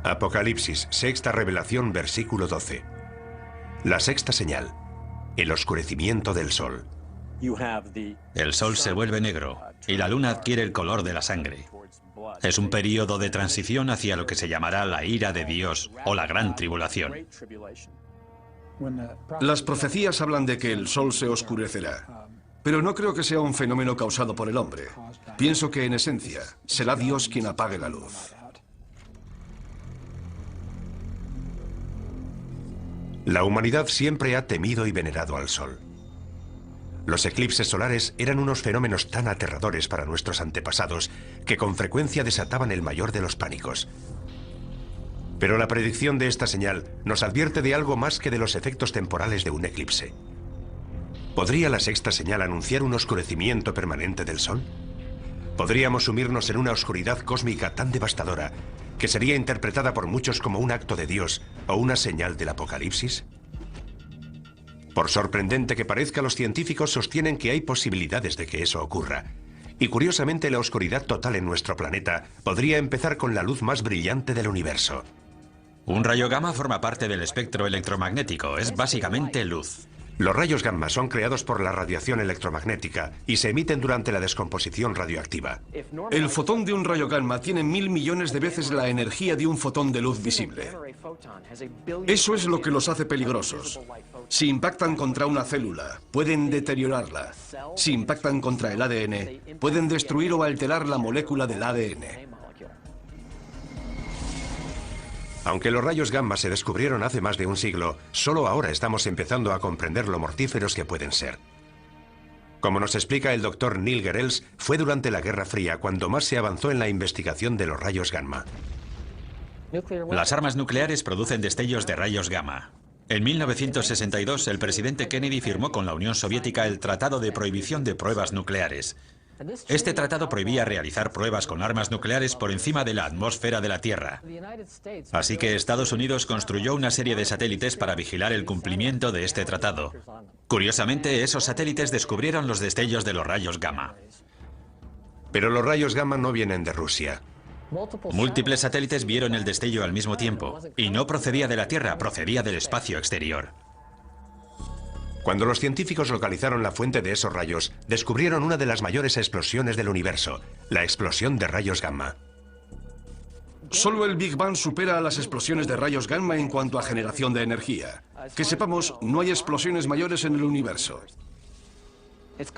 Apocalipsis, sexta revelación, versículo 12. La sexta señal, el oscurecimiento del sol. El sol se vuelve negro y la luna adquiere el color de la sangre. Es un período de transición hacia lo que se llamará la ira de Dios o la gran tribulación. Las profecías hablan de que el sol se oscurecerá, pero no creo que sea un fenómeno causado por el hombre. Pienso que en esencia será Dios quien apague la luz. La humanidad siempre ha temido y venerado al sol. Los eclipses solares eran unos fenómenos tan aterradores para nuestros antepasados que con frecuencia desataban el mayor de los pánicos. Pero la predicción de esta señal nos advierte de algo más que de los efectos temporales de un eclipse. ¿Podría la sexta señal anunciar un oscurecimiento permanente del sol? ¿Podríamos sumirnos en una oscuridad cósmica tan devastadora que sería interpretada por muchos como un acto de Dios o una señal del Apocalipsis? Por sorprendente que parezca, los científicos sostienen que hay posibilidades de que eso ocurra. Y curiosamente, la oscuridad total en nuestro planeta podría empezar con la luz más brillante del universo. Un rayo gamma forma parte del espectro electromagnético, es básicamente luz. Los rayos gamma son creados por la radiación electromagnética y se emiten durante la descomposición radioactiva. El fotón de un rayo gamma tiene 1000 millones de veces la energía de un fotón de luz visible. Eso es lo que los hace peligrosos. Si impactan contra una célula, pueden deteriorarla. Si impactan contra el ADN, pueden destruir o alterar la molécula del ADN. Aunque los rayos gamma se descubrieron hace más de un siglo, solo ahora estamos empezando a comprender lo mortíferos que pueden ser. Como nos explica el doctor Neil Gehrels, fue durante la Guerra Fría cuando más se avanzó en la investigación de los rayos gamma. Las armas nucleares producen destellos de rayos gamma. En 1962, el presidente Kennedy firmó con la Unión Soviética el Tratado de Prohibición de Pruebas Nucleares. Este tratado prohibía realizar pruebas con armas nucleares por encima de la atmósfera de la Tierra. Así que Estados Unidos construyó una serie de satélites para vigilar el cumplimiento de este tratado. Curiosamente, esos satélites descubrieron los destellos de los rayos gamma. Pero los rayos gamma no vienen de Rusia. Múltiples satélites vieron el destello al mismo tiempo, y no procedía de la Tierra, procedía del espacio exterior. Cuando los científicos localizaron la fuente de esos rayos, descubrieron una de las mayores explosiones del universo, la explosión de rayos gamma. Solo el Big Bang supera a las explosiones de rayos gamma en cuanto a generación de energía. Que sepamos, no hay explosiones mayores en el universo.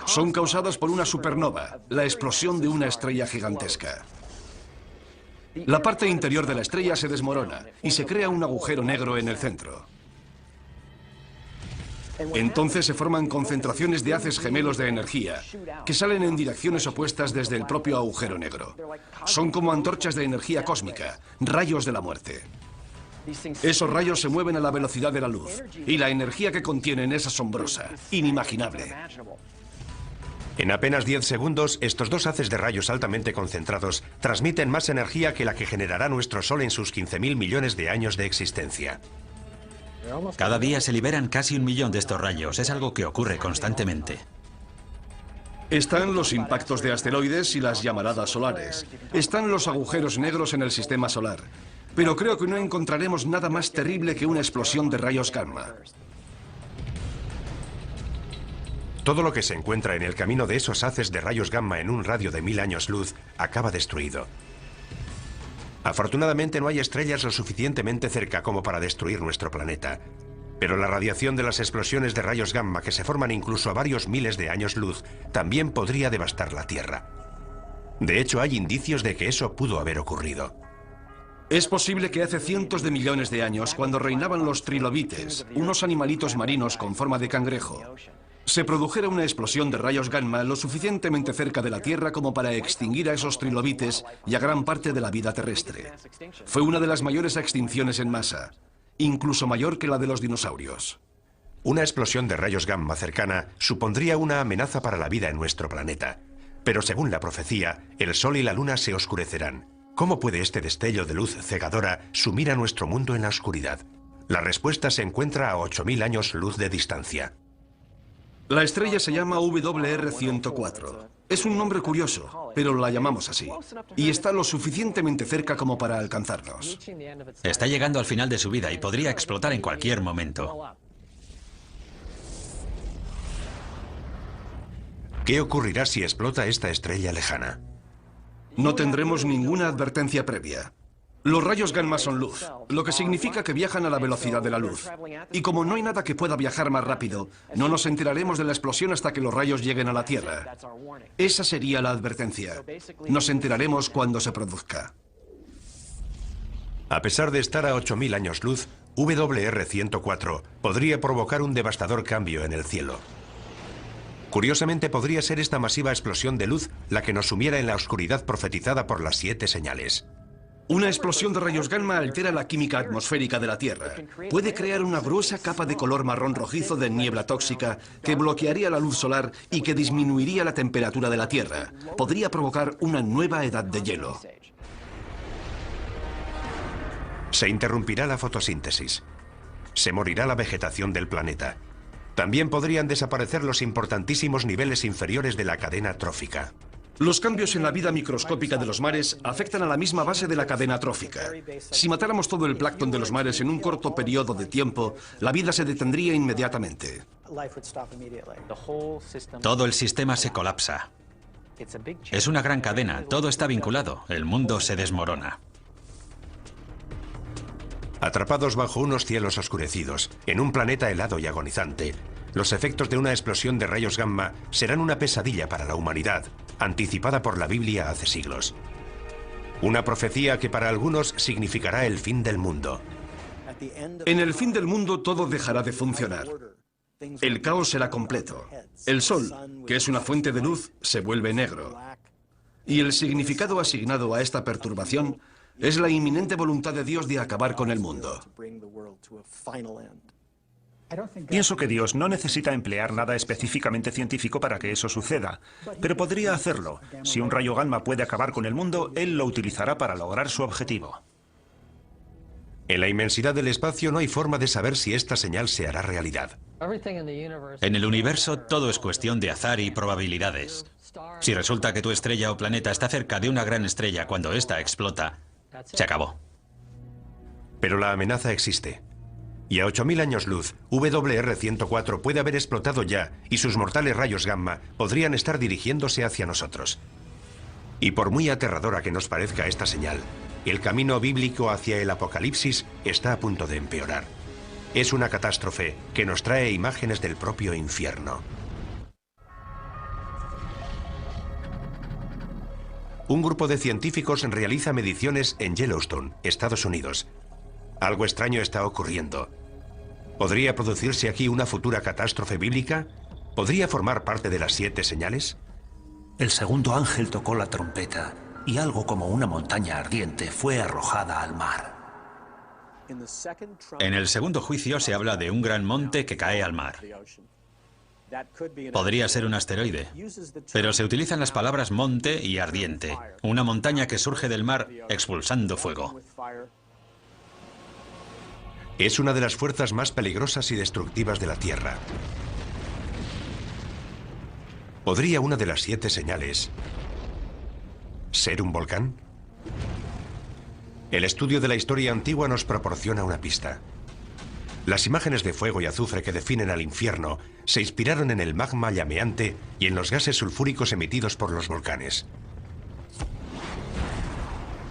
Son causadas por una supernova, la explosión de una estrella gigantesca. La parte interior de la estrella se desmorona y se crea un agujero negro en el centro. Entonces se forman concentraciones de haces gemelos de energía que salen en direcciones opuestas desde el propio agujero negro. Son como antorchas de energía cósmica, rayos de la muerte. Esos rayos se mueven a la velocidad de la luz y la energía que contienen es asombrosa, inimaginable. En apenas 10 segundos, estos dos haces de rayos altamente concentrados transmiten más energía que la que generará nuestro Sol en sus 15.000 millones de años de existencia. Cada día se liberan casi 1 millón de estos rayos. Es algo que ocurre constantemente. Están los impactos de asteroides y las llamaradas solares. Están los agujeros negros en el sistema solar. Pero creo que no encontraremos nada más terrible que una explosión de rayos gamma. Todo lo que se encuentra en el camino de esos haces de rayos gamma en un radio de 1000 años luz acaba destruido. Afortunadamente no hay estrellas lo suficientemente cerca como para destruir nuestro planeta. Pero la radiación de las explosiones de rayos gamma que se forman incluso a varios miles de años luz también podría devastar la Tierra. De hecho, hay indicios de que eso pudo haber ocurrido. Es posible que hace cientos de millones de años, cuando reinaban los trilobites, unos animalitos marinos con forma de cangrejo, se produjera una explosión de rayos gamma lo suficientemente cerca de la Tierra como para extinguir a esos trilobites y a gran parte de la vida terrestre. Fue una de las mayores extinciones en masa, incluso mayor que la de los dinosaurios. Una explosión de rayos gamma cercana supondría una amenaza para la vida en nuestro planeta. Pero según la profecía, el Sol y la Luna se oscurecerán. ¿Cómo puede este destello de luz cegadora sumir a nuestro mundo en la oscuridad? La respuesta se encuentra a 8000 años luz de distancia. La estrella se llama WR104. Es un nombre curioso, pero la llamamos así. Y está lo suficientemente cerca como para alcanzarnos. Está llegando al final de su vida y podría explotar en cualquier momento. ¿Qué ocurrirá si explota esta estrella lejana? No tendremos ninguna advertencia previa. Los rayos gamma son luz, lo que significa que viajan a la velocidad de la luz. Y como no hay nada que pueda viajar más rápido, no nos enteraremos de la explosión hasta que los rayos lleguen a la Tierra. Esa sería la advertencia. Nos enteraremos cuando se produzca. A pesar de estar a 8000 años luz, WR104 podría provocar un devastador cambio en el cielo. Curiosamente, podría ser esta masiva explosión de luz la que nos sumiera en la oscuridad profetizada por las 7 señales. Una explosión de rayos gamma altera la química atmosférica de la Tierra. Puede crear una gruesa capa de color marrón rojizo de niebla tóxica que bloquearía la luz solar y que disminuiría la temperatura de la Tierra. Podría provocar una nueva edad de hielo. Se interrumpirá la fotosíntesis. Se morirá la vegetación del planeta. También podrían desaparecer los importantísimos niveles inferiores de la cadena trófica. Los cambios en la vida microscópica de los mares afectan a la misma base de la cadena trófica. Si matáramos todo el plancton de los mares en un corto periodo de tiempo, la vida se detendría inmediatamente. Todo el sistema se colapsa. Es una gran cadena, todo está vinculado, el mundo se desmorona. Atrapados bajo unos cielos oscurecidos, en un planeta helado y agonizante, los efectos de una explosión de rayos gamma serán una pesadilla para la humanidad, anticipada por la Biblia hace siglos. Una profecía que para algunos significará el fin del mundo. En el fin del mundo todo dejará de funcionar. El caos será completo. El Sol, que es una fuente de luz, se vuelve negro. Y el significado asignado a esta perturbación es la inminente voluntad de Dios de acabar con el mundo. Pienso que Dios no necesita emplear nada específicamente científico para que eso suceda, pero podría hacerlo. Si un rayo gamma puede acabar con el mundo, Él lo utilizará para lograr su objetivo. En la inmensidad del espacio no hay forma de saber si esta señal se hará realidad. En el universo todo es cuestión de azar y probabilidades. Si resulta que tu estrella o planeta está cerca de una gran estrella cuando ésta explota, se acabó. Pero la amenaza existe. Y a 8000 años luz, WR104 puede haber explotado ya y sus mortales rayos gamma podrían estar dirigiéndose hacia nosotros. Y por muy aterradora que nos parezca esta señal, el camino bíblico hacia el apocalipsis está a punto de empeorar. Es una catástrofe que nos trae imágenes del propio infierno. Un grupo de científicos realiza mediciones en Yellowstone, Estados Unidos. Algo extraño está ocurriendo. ¿Podría producirse aquí una futura catástrofe bíblica? ¿Podría formar parte de las 7 señales? El segundo ángel tocó la trompeta y algo como una montaña ardiente fue arrojada al mar. En el segundo juicio se habla de un gran monte que cae al mar. Podría ser un asteroide, pero se utilizan las palabras monte y ardiente, una montaña que surge del mar expulsando fuego. Es una de las fuerzas más peligrosas y destructivas de la Tierra. ¿Podría una de las 7 señales ser un volcán? El estudio de la historia antigua nos proporciona una pista. Las imágenes de fuego y azufre que definen al infierno se inspiraron en el magma llameante y en los gases sulfúricos emitidos por los volcanes.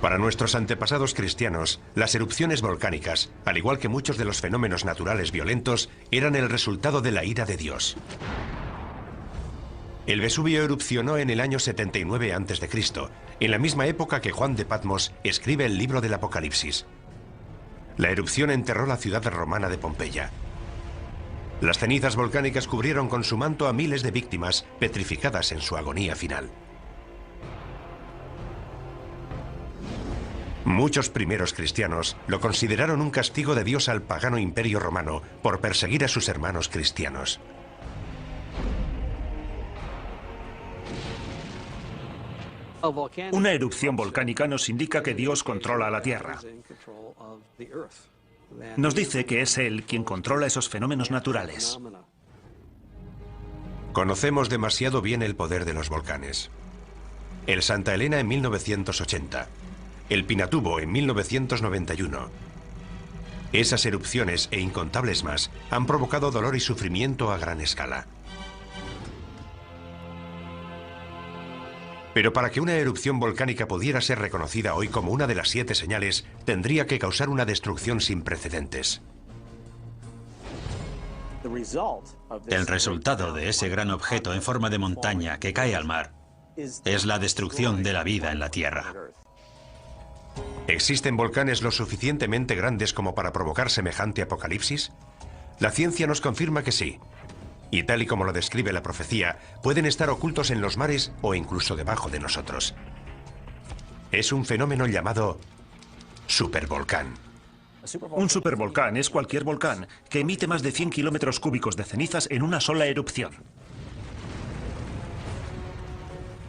Para nuestros antepasados cristianos, las erupciones volcánicas, al igual que muchos de los fenómenos naturales violentos, eran el resultado de la ira de Dios. El Vesubio erupcionó en el año 79 a.C., en la misma época que Juan de Patmos escribe el libro del Apocalipsis. La erupción enterró la ciudad romana de Pompeya. Las cenizas volcánicas cubrieron con su manto a miles de víctimas petrificadas en su agonía final. Muchos primeros cristianos lo consideraron un castigo de Dios al pagano imperio romano por perseguir a sus hermanos cristianos. Una erupción volcánica nos indica que Dios controla la Tierra. Nos dice que es Él quien controla esos fenómenos naturales. Conocemos demasiado bien el poder de los volcanes. El Santa Elena en 1980. El Pinatubo en 1991. Esas erupciones e incontables más han provocado dolor y sufrimiento a gran escala. Pero para que una erupción volcánica pudiera ser reconocida hoy como una de las 7 señales, tendría que causar una destrucción sin precedentes. El resultado de ese gran objeto en forma de montaña que cae al mar es la destrucción de la vida en la Tierra. ¿Existen volcanes lo suficientemente grandes como para provocar semejante apocalipsis? La ciencia nos confirma que sí. Y tal y como lo describe la profecía, pueden estar ocultos en los mares o incluso debajo de nosotros. Es un fenómeno llamado supervolcán. Un supervolcán es cualquier volcán que emite más de 100 kilómetros cúbicos de cenizas en una sola erupción.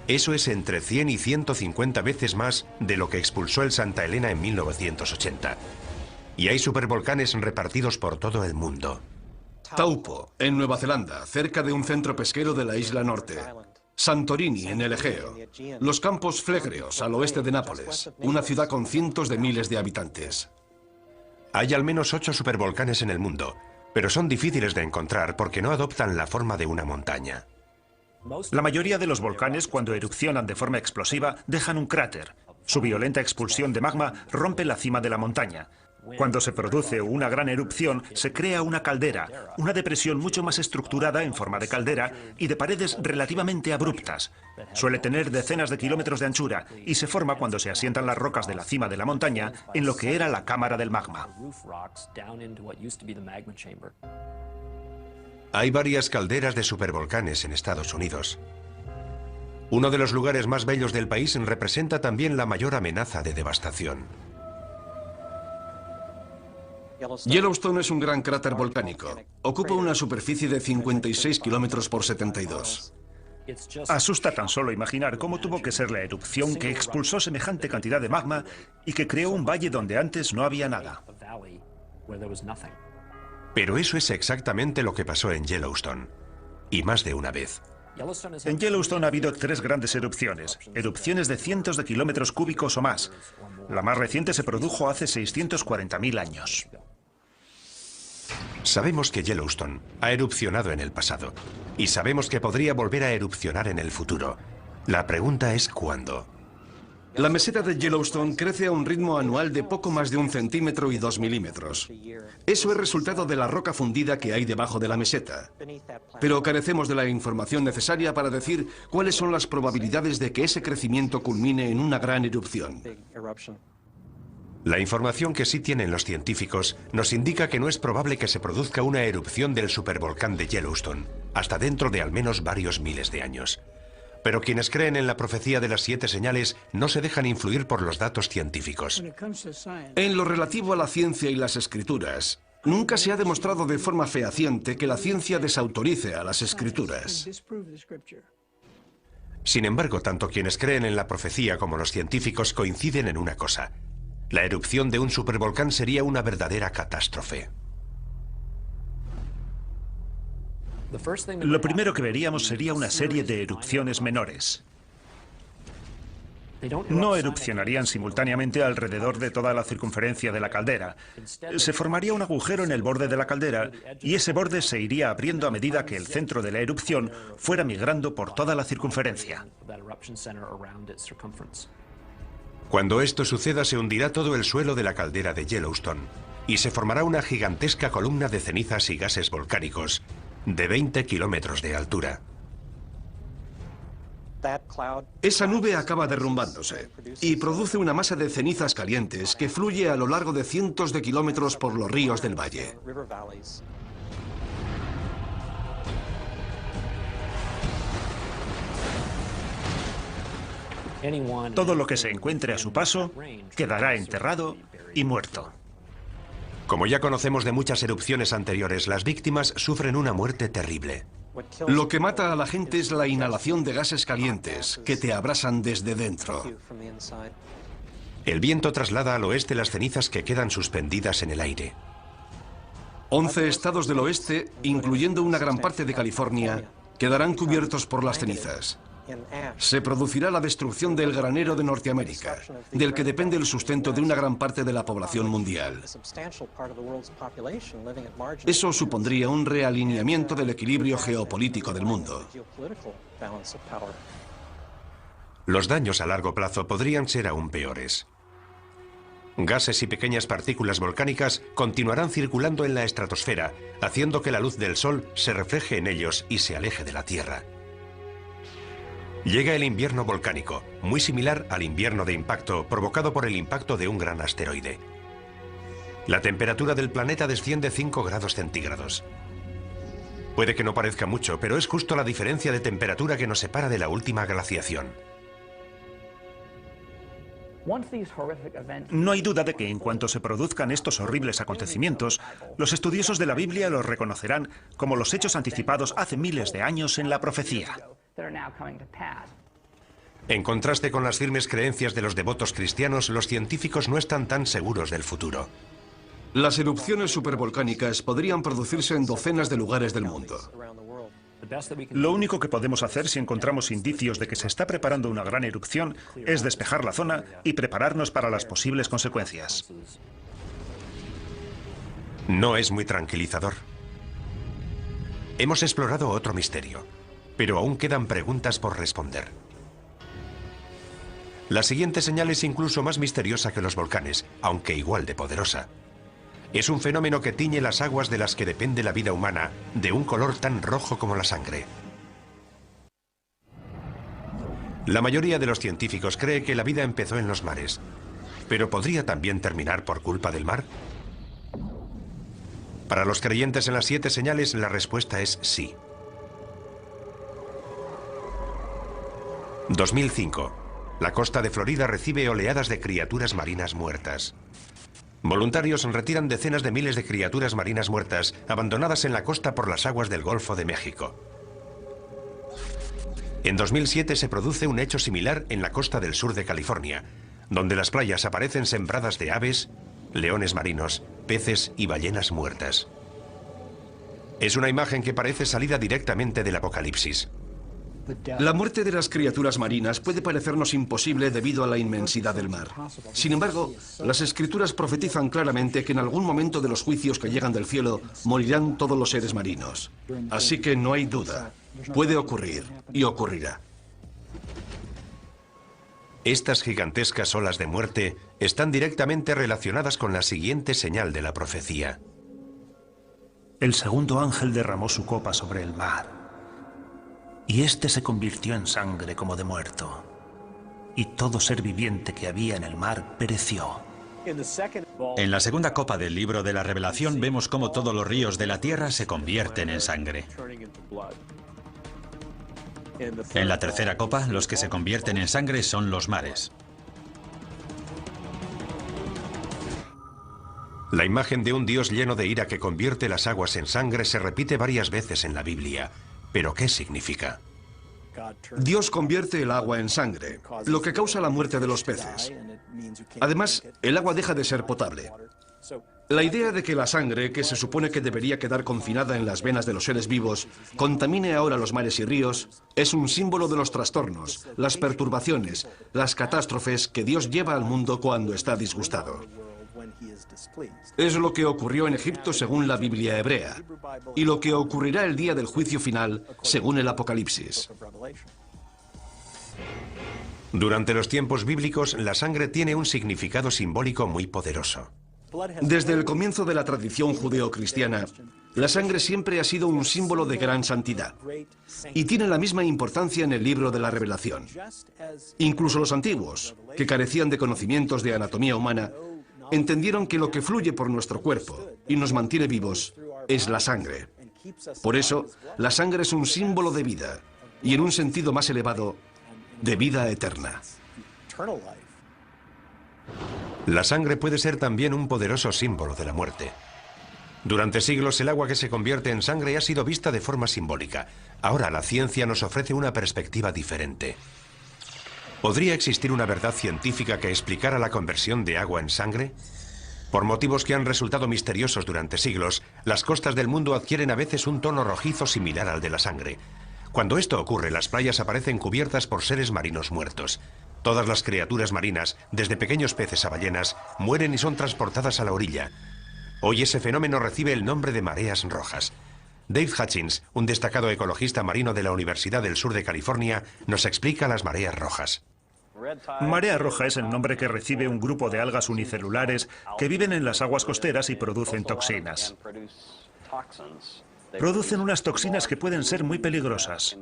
Eso es entre 100 y 150 veces más de lo que expulsó el Santa Elena en 1980. Y hay supervolcanes repartidos por todo el mundo. Taupo, en Nueva Zelanda, cerca de un centro pesquero de la isla norte. Santorini, en el Egeo. Los Campos Flegreos, al oeste de Nápoles, una ciudad con cientos de miles de habitantes. Hay al menos 8 supervolcanes en el mundo, pero son difíciles de encontrar porque no adoptan la forma de una montaña. La mayoría de los volcanes, cuando erupcionan de forma explosiva, dejan un cráter. Su violenta expulsión de magma rompe la cima de la montaña. Cuando se produce una gran erupción, se crea una caldera, una depresión mucho más estructurada en forma de caldera y de paredes relativamente abruptas. Suele tener decenas de kilómetros de anchura y se forma cuando se asientan las rocas de la cima de la montaña en lo que era la cámara del magma. Hay varias calderas de supervolcanes en Estados Unidos. Uno de los lugares más bellos del país representa también la mayor amenaza de devastación. Yellowstone es un gran cráter volcánico. Ocupa una superficie de 56 kilómetros por 72. Asusta tan solo imaginar cómo tuvo que ser la erupción que expulsó semejante cantidad de magma y que creó un valle donde antes no había nada. Pero eso es exactamente lo que pasó en Yellowstone. Y más de una vez. En Yellowstone ha habido 3 grandes erupciones de cientos de kilómetros cúbicos o más. La más reciente se produjo hace 640.000 años. Sabemos que Yellowstone ha erupcionado en el pasado y sabemos que podría volver a erupcionar en el futuro. La pregunta es ¿cuándo? La meseta de Yellowstone crece a un ritmo anual de poco más de 1 centímetro y 2 milímetros. Eso es resultado de la roca fundida que hay debajo de la meseta. Pero carecemos de la información necesaria para decir cuáles son las probabilidades de que ese crecimiento culmine en una gran erupción. La información que sí tienen los científicos nos indica que no es probable que se produzca una erupción del supervolcán de Yellowstone, hasta dentro de al menos varios miles de años. Pero quienes creen en la profecía de las 7 señales no se dejan influir por los datos científicos. En lo relativo a la ciencia y las escrituras, nunca se ha demostrado de forma fehaciente que la ciencia desautorice a las escrituras. Sin embargo, tanto quienes creen en la profecía como los científicos coinciden en una cosa. La erupción de un supervolcán sería una verdadera catástrofe. Lo primero que veríamos sería una serie de erupciones menores. No erupcionarían simultáneamente alrededor de toda la circunferencia de la caldera. Se formaría un agujero en el borde de la caldera y ese borde se iría abriendo a medida que el centro de la erupción fuera migrando por toda la circunferencia. Cuando esto suceda, se hundirá todo el suelo de la caldera de Yellowstone y se formará una gigantesca columna de cenizas y gases volcánicos de 20 kilómetros de altura. Esa nube acaba derrumbándose y produce una masa de cenizas calientes que fluye a lo largo de cientos de kilómetros por los ríos del valle. Todo lo que se encuentre a su paso quedará enterrado y muerto. Como ya conocemos de muchas erupciones anteriores, las víctimas sufren una muerte terrible. Lo que mata a la gente es la inhalación de gases calientes que te abrasan desde dentro. El viento traslada al oeste las cenizas que quedan suspendidas en el aire. 11 estados del oeste, incluyendo una gran parte de California, quedarán cubiertos por las cenizas. Se producirá la destrucción del granero de Norteamérica, del que depende el sustento de una gran parte de la población mundial. Eso supondría un realineamiento del equilibrio geopolítico del mundo. Los daños a largo plazo podrían ser aún peores. Gases y pequeñas partículas volcánicas continuarán circulando en la estratosfera, haciendo que la luz del Sol se refleje en ellos y se aleje de la Tierra. Llega el invierno volcánico, muy similar al invierno de impacto provocado por el impacto de un gran asteroide. La temperatura del planeta desciende 5 grados centígrados. Puede que no parezca mucho, pero es justo la diferencia de temperatura que nos separa de la última glaciación. No hay duda de que en cuanto se produzcan estos horribles acontecimientos, los estudiosos de la Biblia los reconocerán como los hechos anticipados hace miles de años en la profecía. En contraste con las firmes creencias de los devotos cristianos, los científicos no están tan seguros del futuro. Las erupciones supervolcánicas podrían producirse en docenas de lugares del mundo. Lo único que podemos hacer si encontramos indicios de que se está preparando una gran erupción es despejar la zona y prepararnos para las posibles consecuencias. No es muy tranquilizador. Hemos explorado otro misterio, pero aún quedan preguntas por responder. La siguiente señal es incluso más misteriosa que los volcanes, aunque igual de poderosa. Es un fenómeno que tiñe las aguas de las que depende la vida humana, de un color tan rojo como la sangre. La mayoría de los científicos cree que la vida empezó en los mares, pero ¿podría también terminar por culpa del mar? Para los creyentes en las 7 señales, la respuesta es sí. 2005. La costa de Florida recibe oleadas de criaturas marinas muertas. Voluntarios retiran decenas de miles de criaturas marinas muertas abandonadas en la costa por las aguas del Golfo de México. En 2007 se produce un hecho similar en la costa del sur de California, donde las playas aparecen sembradas de aves, leones marinos, peces y ballenas muertas. Es una imagen que parece salida directamente del Apocalipsis. La muerte de las criaturas marinas puede parecernos imposible debido a la inmensidad del mar. Sin embargo, las escrituras profetizan claramente que en algún momento de los juicios que llegan del cielo morirán todos los seres marinos. Así que no hay duda. Puede ocurrir y ocurrirá. Estas gigantescas olas de muerte están directamente relacionadas con la siguiente señal de la profecía. El segundo ángel derramó su copa sobre el mar, y éste se convirtió en sangre como de muerto, y todo ser viviente que había en el mar pereció. En la segunda copa del libro de la Revelación vemos cómo todos los ríos de la tierra se convierten en sangre. En la tercera copa, los que se convierten en sangre son los mares. La imagen de un Dios lleno de ira que convierte las aguas en sangre se repite varias veces en la Biblia. ¿Pero qué significa? Dios convierte el agua en sangre, lo que causa la muerte de los peces. Además, el agua deja de ser potable. La idea de que la sangre, que se supone que debería quedar confinada en las venas de los seres vivos, contamine ahora los mares y ríos, es un símbolo de los trastornos, las perturbaciones, las catástrofes que Dios lleva al mundo cuando está disgustado. Es lo que ocurrió en Egipto según la Biblia hebrea, y lo que ocurrirá el día del juicio final según el Apocalipsis. Durante los tiempos bíblicos, la sangre tiene un significado simbólico muy poderoso. Desde el comienzo de la tradición judeocristiana, la sangre siempre ha sido un símbolo de gran santidad y tiene la misma importancia en el libro de la Revelación. Incluso los antiguos, que carecían de conocimientos de anatomía humana, entendieron que lo que fluye por nuestro cuerpo y nos mantiene vivos es la sangre. Por eso, la sangre es un símbolo de vida y, en un sentido más elevado, de vida eterna. La sangre puede ser también un poderoso símbolo de la muerte. Durante siglos el agua que se convierte en sangre ha sido vista de forma simbólica. Ahora la ciencia nos ofrece una perspectiva diferente. ¿Podría existir una verdad científica que explicara la conversión de agua en sangre? Por motivos que han resultado misteriosos durante siglos, las costas del mundo adquieren a veces un tono rojizo similar al de la sangre. Cuando esto ocurre, las playas aparecen cubiertas por seres marinos muertos. Todas las criaturas marinas, desde pequeños peces a ballenas, mueren y son transportadas a la orilla. Hoy ese fenómeno recibe el nombre de mareas rojas. Dave Hutchins, un destacado ecologista marino de la Universidad del Sur de California, nos explica las mareas rojas. Marea roja es el nombre que recibe un grupo de algas unicelulares que viven en las aguas costeras y producen toxinas. Producen unas toxinas que pueden ser muy peligrosas.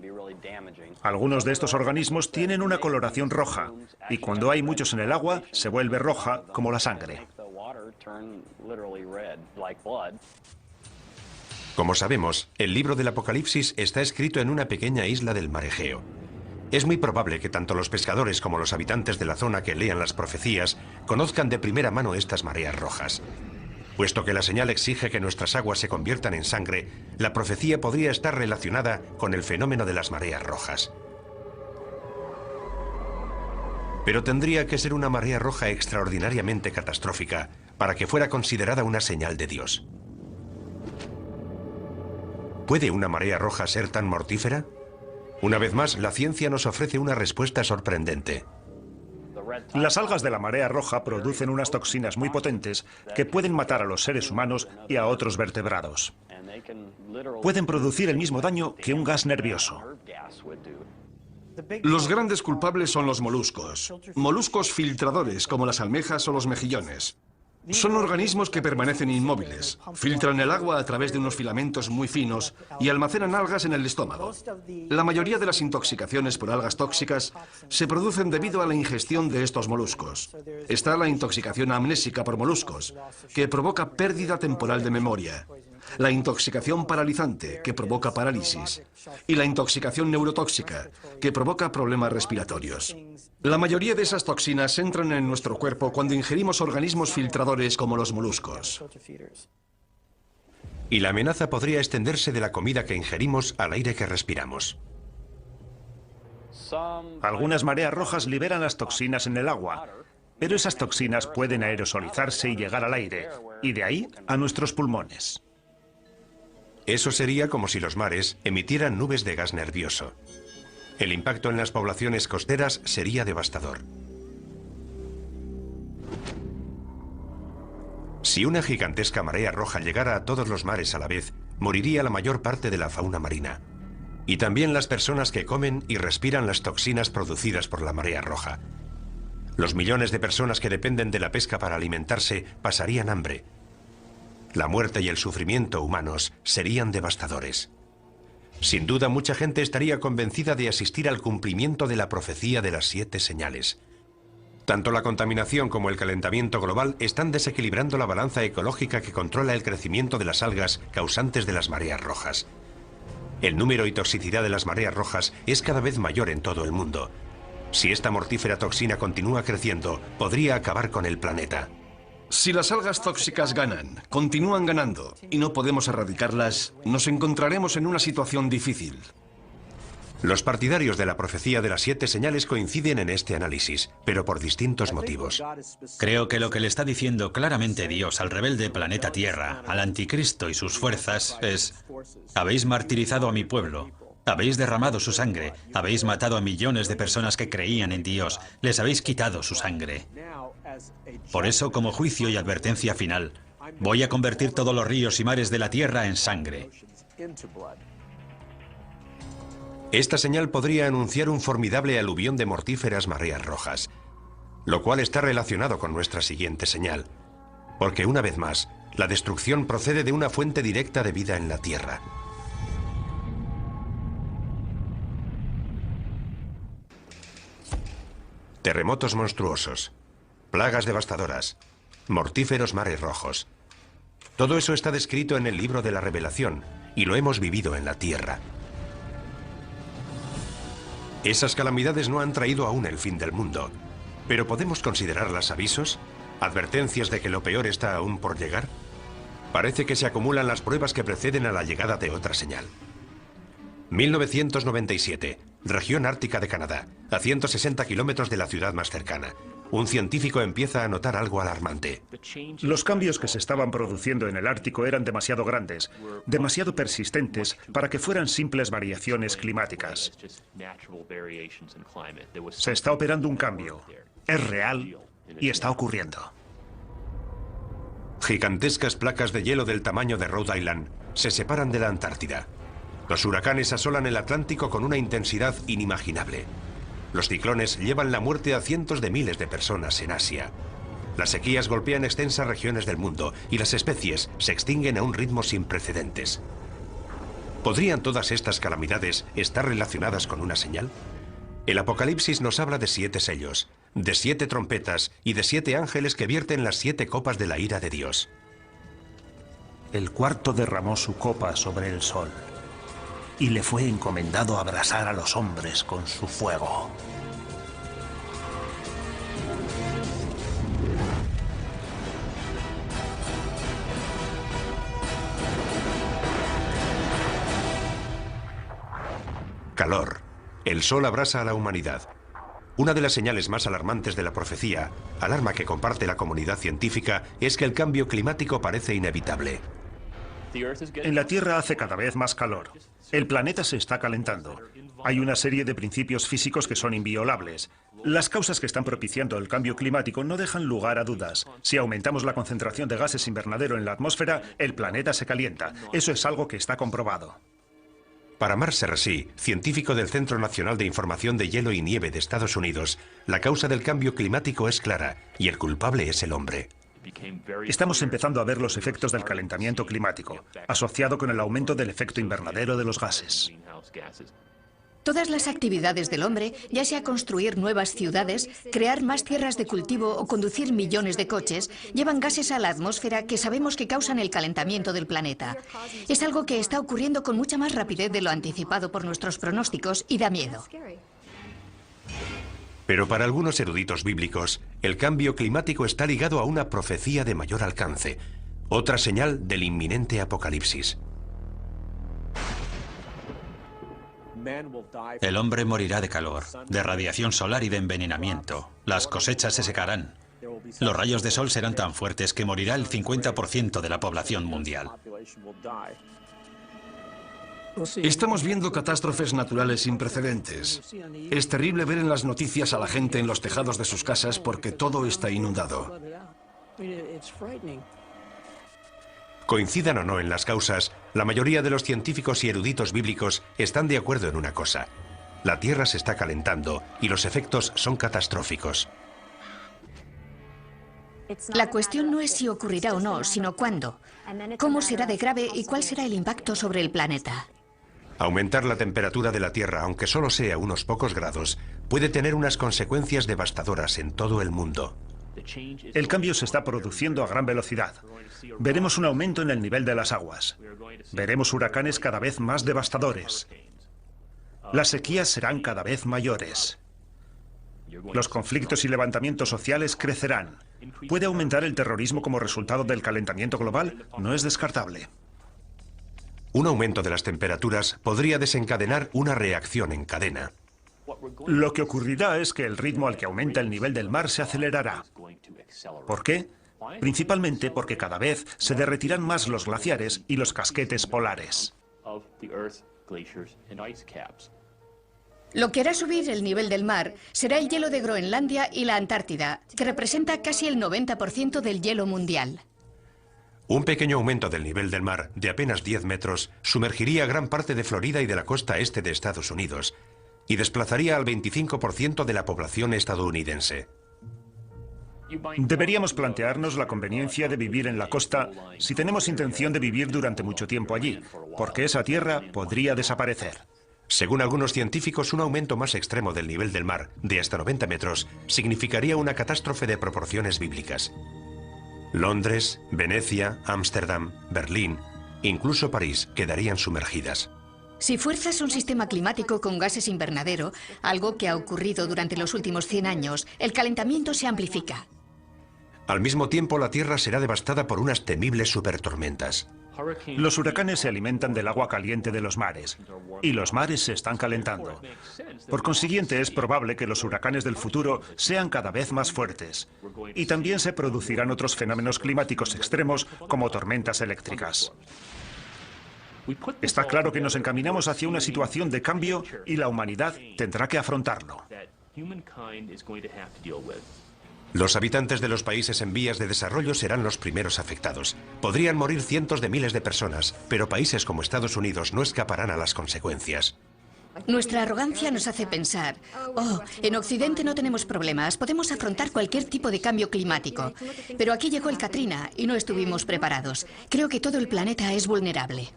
Algunos de estos organismos tienen una coloración roja y cuando hay muchos en el agua se vuelve roja como la sangre. Como sabemos, el libro del Apocalipsis está escrito en una pequeña isla del mar Egeo. Es muy probable que tanto los pescadores como los habitantes de la zona que lean las profecías conozcan de primera mano estas mareas rojas. Puesto que la señal exige que nuestras aguas se conviertan en sangre, la profecía podría estar relacionada con el fenómeno de las mareas rojas. Pero tendría que ser una marea roja extraordinariamente catastrófica para que fuera considerada una señal de Dios. ¿Puede una marea roja ser tan mortífera? Una vez más, la ciencia nos ofrece una respuesta sorprendente. Las algas de la marea roja producen unas toxinas muy potentes que pueden matar a los seres humanos y a otros vertebrados. Pueden producir el mismo daño que un gas nervioso. Los grandes culpables son los moluscos. Moluscos filtradores como las almejas o los mejillones. Son organismos que permanecen inmóviles, filtran el agua a través de unos filamentos muy finos y almacenan algas en el estómago. La mayoría de las intoxicaciones por algas tóxicas se producen debido a la ingestión de estos moluscos. Está la intoxicación amnésica por moluscos, que provoca pérdida temporal de memoria. La intoxicación paralizante, que provoca parálisis. Y la intoxicación neurotóxica, que provoca problemas respiratorios. La mayoría de esas toxinas entran en nuestro cuerpo cuando ingerimos organismos filtradores como los moluscos. Y la amenaza podría extenderse de la comida que ingerimos al aire que respiramos. Algunas mareas rojas liberan las toxinas en el agua, pero esas toxinas pueden aerosolizarse y llegar al aire, y de ahí a nuestros pulmones. Eso sería como si los mares emitieran nubes de gas nervioso. El impacto en las poblaciones costeras sería devastador. Si una gigantesca marea roja llegara a todos los mares a la vez, moriría la mayor parte de la fauna marina. Y también las personas que comen y respiran las toxinas producidas por la marea roja. Los millones de personas que dependen de la pesca para alimentarse pasarían hambre. La muerte y el sufrimiento humanos serían devastadores. Sin duda, mucha gente estaría convencida de asistir al cumplimiento de la profecía de las 7 señales. Tanto la contaminación como el calentamiento global están desequilibrando la balanza ecológica que controla el crecimiento de las algas causantes de las mareas rojas. El número y toxicidad de las mareas rojas es cada vez mayor en todo el mundo. Si esta mortífera toxina continúa creciendo, podría acabar con el planeta. Si las algas tóxicas ganan, continúan ganando, y no podemos erradicarlas, nos encontraremos en una situación difícil. Los partidarios de la profecía de las 7 señales coinciden en este análisis, pero por distintos motivos. Creo que lo que le está diciendo claramente Dios al rebelde planeta Tierra, al anticristo y sus fuerzas es: habéis martirizado a mi pueblo, habéis derramado su sangre, habéis matado a millones de personas que creían en Dios, les habéis quitado su sangre. Por eso, como juicio y advertencia final, voy a convertir todos los ríos y mares de la tierra en sangre. Esta señal podría anunciar un formidable aluvión de mortíferas mareas rojas, lo cual está relacionado con nuestra siguiente señal, porque una vez más, la destrucción procede de una fuente directa de vida en la tierra. Terremotos monstruosos, plagas devastadoras, mortíferos mares rojos. Todo eso está descrito en el libro de la Revelación y lo hemos vivido en la tierra. Esas calamidades no han traído aún el fin del mundo, pero ¿podemos considerarlas avisos? ¿Advertencias de que lo peor está aún por llegar? Parece que se acumulan las pruebas que preceden a la llegada de otra señal. 1997, región ártica de Canadá, a 160 kilómetros de la ciudad más cercana. Un científico empieza a notar algo alarmante. Los cambios que se estaban produciendo en el Ártico eran demasiado grandes, demasiado persistentes para que fueran simples variaciones climáticas. Se está operando un cambio. Es real y está ocurriendo. Gigantescas placas de hielo del tamaño de Rhode Island se separan de la Antártida. Los huracanes asolan el Atlántico con una intensidad inimaginable. Los ciclones llevan la muerte a cientos de miles de personas en Asia. Las sequías golpean extensas regiones del mundo y las especies se extinguen a un ritmo sin precedentes. ¿Podrían todas estas calamidades estar relacionadas con una señal? El Apocalipsis nos habla de 7 sellos, de 7 trompetas y de 7 ángeles que vierten las 7 copas de la ira de Dios. El cuarto derramó su copa sobre el sol, y le fue encomendado abrasar a los hombres con su fuego. Calor. El sol abrasa a la humanidad. Una de las señales más alarmantes de la profecía, alarma que comparte la comunidad científica, es que el cambio climático parece inevitable. En la Tierra hace cada vez más calor. El planeta se está calentando. Hay una serie de principios físicos que son inviolables. Las causas que están propiciando el cambio climático no dejan lugar a dudas. Si aumentamos la concentración de gases invernadero en la atmósfera, el planeta se calienta. Eso es algo que está comprobado. Para Mark Sergi, científico del Centro Nacional de Información de Hielo y Nieve de Estados Unidos, la causa del cambio climático es clara y el culpable es el hombre. Estamos empezando a ver los efectos del calentamiento climático, asociado con el aumento del efecto invernadero de los gases. Todas las actividades del hombre, ya sea construir nuevas ciudades, crear más tierras de cultivo o conducir millones de coches, llevan gases a la atmósfera que sabemos que causan el calentamiento del planeta. Es algo que está ocurriendo con mucha más rapidez de lo anticipado por nuestros pronósticos y da miedo. Pero para algunos eruditos bíblicos, el cambio climático está ligado a una profecía de mayor alcance, otra señal del inminente apocalipsis. El hombre morirá de calor, de radiación solar y de envenenamiento. Las cosechas se secarán. Los rayos de sol serán tan fuertes que morirá el 50% de la población mundial. Estamos viendo catástrofes naturales sin precedentes. Es terrible ver en las noticias a la gente en los tejados de sus casas porque todo está inundado. Coincidan o no en las causas, la mayoría de los científicos y eruditos bíblicos están de acuerdo en una cosa. La Tierra se está calentando y los efectos son catastróficos. La cuestión no es si ocurrirá o no, sino cuándo. ¿Cómo será de grave y cuál será el impacto sobre el planeta? Aumentar la temperatura de la Tierra, aunque solo sea unos pocos grados, puede tener unas consecuencias devastadoras en todo el mundo. El cambio se está produciendo a gran velocidad. Veremos un aumento en el nivel de las aguas. Veremos huracanes cada vez más devastadores. Las sequías serán cada vez mayores. Los conflictos y levantamientos sociales crecerán. ¿Puede aumentar el terrorismo como resultado del calentamiento global? No es descartable. Un aumento de las temperaturas podría desencadenar una reacción en cadena. Lo que ocurrirá es que el ritmo al que aumenta el nivel del mar se acelerará. ¿Por qué? Principalmente porque cada vez se derretirán más los glaciares y los casquetes polares. Lo que hará subir el nivel del mar será el hielo de Groenlandia y la Antártida, que representa casi el 90% del hielo mundial. Un pequeño aumento del nivel del mar, de apenas 10 metros, sumergiría gran parte de Florida y de la costa este de Estados Unidos, y desplazaría al 25% de la población estadounidense. Deberíamos plantearnos la conveniencia de vivir en la costa si tenemos intención de vivir durante mucho tiempo allí, porque esa tierra podría desaparecer. Según algunos científicos, un aumento más extremo del nivel del mar, de hasta 90 metros, significaría una catástrofe de proporciones bíblicas. Londres, Venecia, Ámsterdam, Berlín, incluso París quedarían sumergidas. Si fuerzas un sistema climático con gases invernadero, algo que ha ocurrido durante los últimos 100 años, el calentamiento se amplifica. Al mismo tiempo, la Tierra será devastada por unas temibles supertormentas. Los huracanes se alimentan del agua caliente de los mares, y los mares se están calentando. Por consiguiente, es probable que los huracanes del futuro sean cada vez más fuertes. Y también se producirán otros fenómenos climáticos extremos, como tormentas eléctricas. Está claro que nos encaminamos hacia una situación de cambio y la humanidad tendrá que afrontarlo. Los habitantes de los países en vías de desarrollo serán los primeros afectados. Podrían morir cientos de miles de personas, pero países como Estados Unidos no escaparán a las consecuencias. Nuestra arrogancia nos hace pensar, en Occidente no tenemos problemas, podemos afrontar cualquier tipo de cambio climático. Pero aquí llegó el Katrina y no estuvimos preparados. Creo que todo el planeta es vulnerable.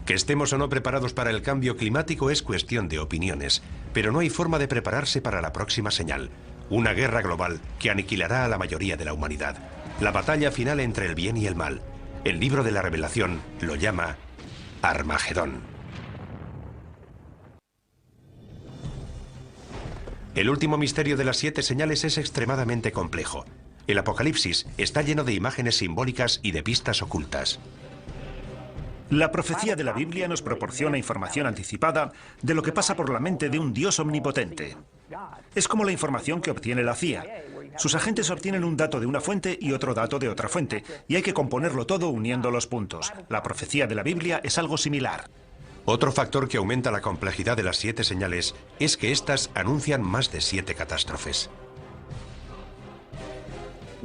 Que estemos o no preparados para el cambio climático es cuestión de opiniones, pero no hay forma de prepararse para la próxima señal, una guerra global que aniquilará a la mayoría de la humanidad. La batalla final entre el bien y el mal. El libro de la Revelación lo llama Armagedón. El último misterio de las 7 señales es extremadamente complejo. El Apocalipsis está lleno de imágenes simbólicas y de pistas ocultas. La profecía de la Biblia nos proporciona información anticipada de lo que pasa por la mente de un Dios omnipotente. Es como la información que obtiene la CIA. Sus agentes obtienen un dato de una fuente y otro dato de otra fuente, y hay que componerlo todo uniendo los puntos. La profecía de la Biblia es algo similar. Otro factor que aumenta la complejidad de las 7 señales es que éstas anuncian más de 7 catástrofes.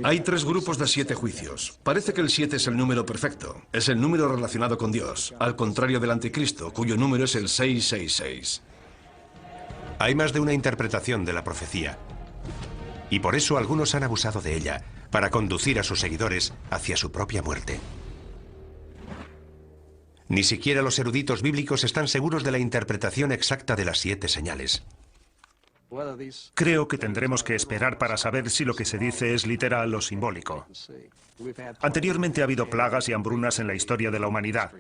Hay 3 grupos de 7 juicios. Parece que el 7 es el número perfecto. Es el número relacionado con Dios, al contrario del anticristo, cuyo número es el 666. Hay más de una interpretación de la profecía. Y por eso algunos han abusado de ella, para conducir a sus seguidores hacia su propia muerte. Ni siquiera los eruditos bíblicos están seguros de la interpretación exacta de las 7 señales. Creo que tendremos que esperar para saber si lo que se dice es literal o simbólico. Anteriormente ha habido plagas y hambrunas en la historia de la humanidad,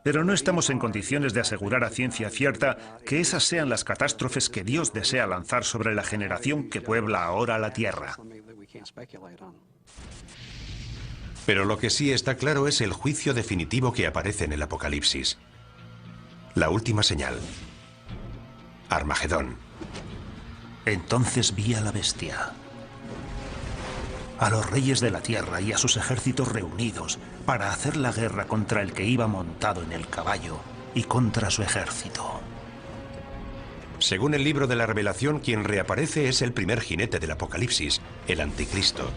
pero no estamos en condiciones de asegurar a ciencia cierta que esas sean las catástrofes que Dios desea lanzar sobre la generación que puebla ahora la tierra. Pero lo que sí está claro es el juicio definitivo que aparece en el Apocalipsis. La última señal. Armagedón. Entonces vi a la bestia, a los reyes de la tierra y a sus ejércitos reunidos para hacer la guerra contra el que iba montado en el caballo y contra su ejército. Según el libro de la Revelación, quien reaparece es el primer jinete del Apocalipsis, el Anticristo.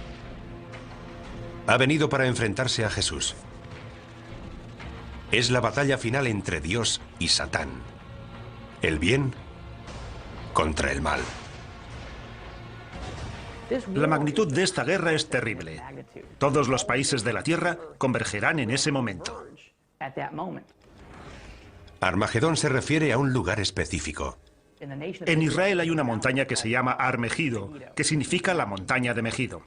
Ha venido para enfrentarse a Jesús. Es la batalla final entre Dios y Satán. El bien contra el mal. La magnitud de esta guerra es terrible. Todos los países de la Tierra convergerán en ese momento. Armagedón se refiere a un lugar específico. En Israel hay una montaña que se llama Har Megido, que significa la montaña de Megido.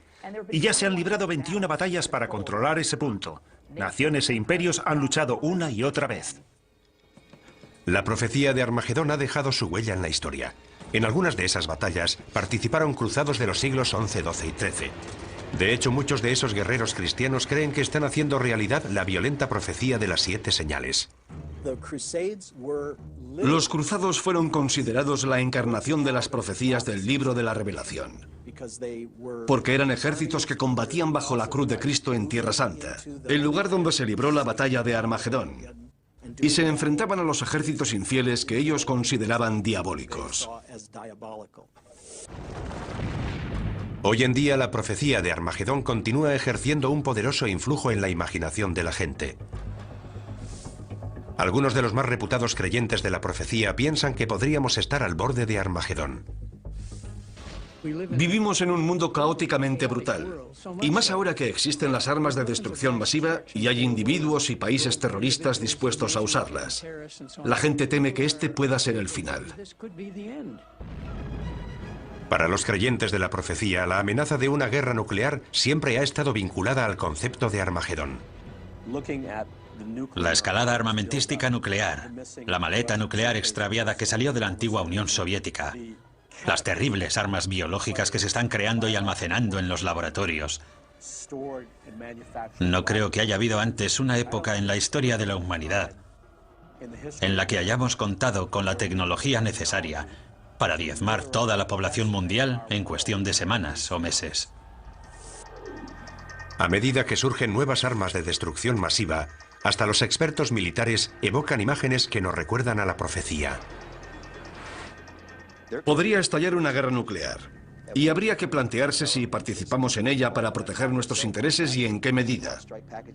Y ya se han librado 21 batallas para controlar ese punto. Naciones e imperios han luchado una y otra vez. La profecía de Armagedón ha dejado su huella en la historia. En algunas de esas batallas participaron cruzados de los siglos XI, XII y XIII. De hecho, muchos de esos guerreros cristianos creen que están haciendo realidad la violenta profecía de las 7 señales. Los cruzados fueron considerados la encarnación de las profecías del libro de la Revelación, porque eran ejércitos que combatían bajo la cruz de Cristo en Tierra Santa, el lugar donde se libró la batalla de Armagedón, y se enfrentaban a los ejércitos infieles que ellos consideraban diabólicos. Hoy en día la profecía de Armagedón continúa ejerciendo un poderoso influjo en la imaginación de la gente. Algunos de los más reputados creyentes de la profecía piensan que podríamos estar al borde de Armagedón. Vivimos en un mundo caóticamente brutal, y más ahora que existen las armas de destrucción masiva y hay individuos y países terroristas dispuestos a usarlas. La gente teme que este pueda ser el final. Para los creyentes de la profecía, la amenaza de una guerra nuclear siempre ha estado vinculada al concepto de Armagedón. La escalada armamentística nuclear, la maleta nuclear extraviada que salió de la antigua Unión Soviética, las terribles armas biológicas que se están creando y almacenando en los laboratorios. No creo que haya habido antes una época en la historia de la humanidad en la que hayamos contado con la tecnología necesaria para diezmar toda la población mundial en cuestión de semanas o meses. A medida que surgen nuevas armas de destrucción masiva, hasta los expertos militares evocan imágenes que nos recuerdan a la profecía. Podría estallar una guerra nuclear, y habría que plantearse si participamos en ella para proteger nuestros intereses y en qué medida.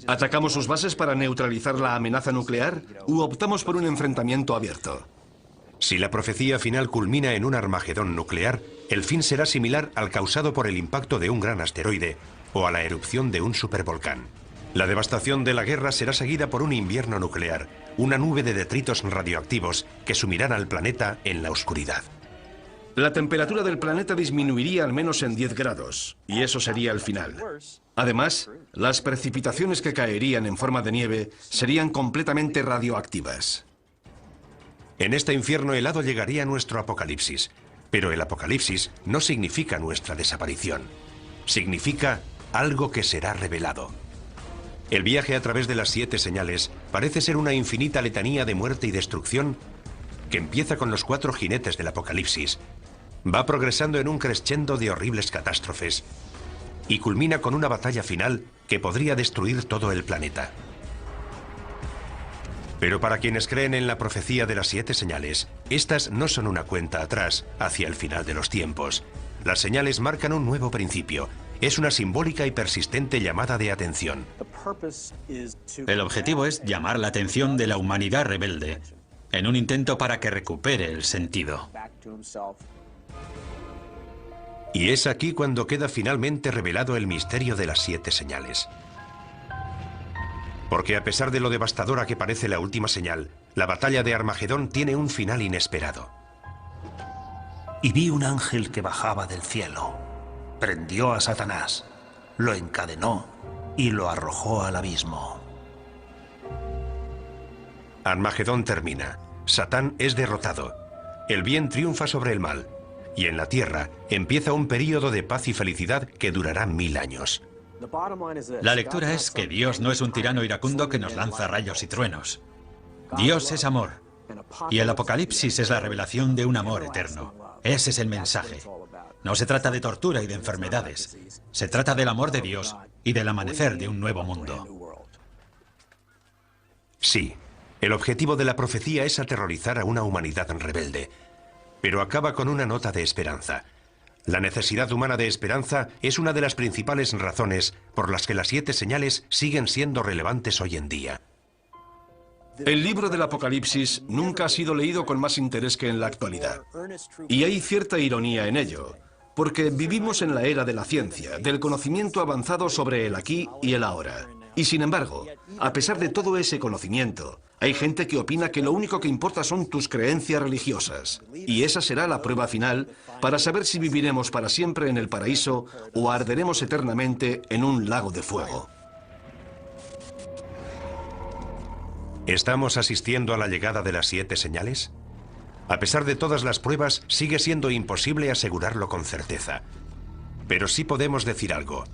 ¿Atacamos sus bases para neutralizar la amenaza nuclear u optamos por un enfrentamiento abierto? Si la profecía final culmina en un Armagedón nuclear, el fin será similar al causado por el impacto de un gran asteroide o a la erupción de un supervolcán. La devastación de la guerra será seguida por un invierno nuclear, una nube de detritos radioactivos que sumirán al planeta en la oscuridad. La temperatura del planeta disminuiría al menos en 10 grados, y eso sería el final. Además, las precipitaciones que caerían en forma de nieve serían completamente radioactivas. En este infierno helado llegaría nuestro apocalipsis, pero el apocalipsis no significa nuestra desaparición. Significa algo que será revelado. El viaje a través de las 7 señales parece ser una infinita letanía de muerte y destrucción que empieza con los 4 jinetes del apocalipsis, va progresando en un crescendo de horribles catástrofes y culmina con una batalla final que podría destruir todo el planeta. Pero para quienes creen en la profecía de las 7 señales, estas no son una cuenta atrás hacia el final de los tiempos. Las señales marcan un nuevo principio. Es una simbólica y persistente llamada de atención. El objetivo es llamar la atención de la humanidad rebelde, en un intento para que recupere el sentido. Y es aquí cuando queda finalmente revelado el misterio de las 7 señales. Porque a pesar de lo devastadora que parece la última señal, la batalla de Armagedón tiene un final inesperado. Y vi un ángel que bajaba del cielo. Prendió a Satanás, lo encadenó y lo arrojó al abismo. Armagedón termina. Satán es derrotado. El bien triunfa sobre el mal. Y en la tierra empieza un período de paz y felicidad que durará 1000 años. La lectura es que Dios no es un tirano iracundo que nos lanza rayos y truenos. Dios es amor. Y el Apocalipsis es la revelación de un amor eterno. Ese es el mensaje. No se trata de tortura y de enfermedades. Se trata del amor de Dios y del amanecer de un nuevo mundo. Sí, el objetivo de la profecía es aterrorizar a una humanidad rebelde. Pero acaba con una nota de esperanza. La necesidad humana de esperanza es una de las principales razones por las que las 7 señales siguen siendo relevantes hoy en día. El libro del Apocalipsis nunca ha sido leído con más interés que en la actualidad. Y hay cierta ironía en ello, porque vivimos en la era de la ciencia, del conocimiento avanzado sobre el aquí y el ahora. Y sin embargo, a pesar de todo ese conocimiento, hay gente que opina que lo único que importa son tus creencias religiosas. Y esa será la prueba final para saber si viviremos para siempre en el paraíso o arderemos eternamente en un lago de fuego. ¿Estamos asistiendo a la llegada de las 7 señales? A pesar de todas las pruebas, sigue siendo imposible asegurarlo con certeza. Pero sí podemos decir algo.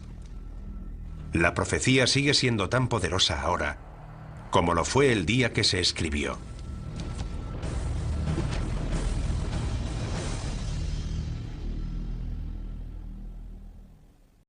La profecía sigue siendo tan poderosa ahora como lo fue el día que se escribió.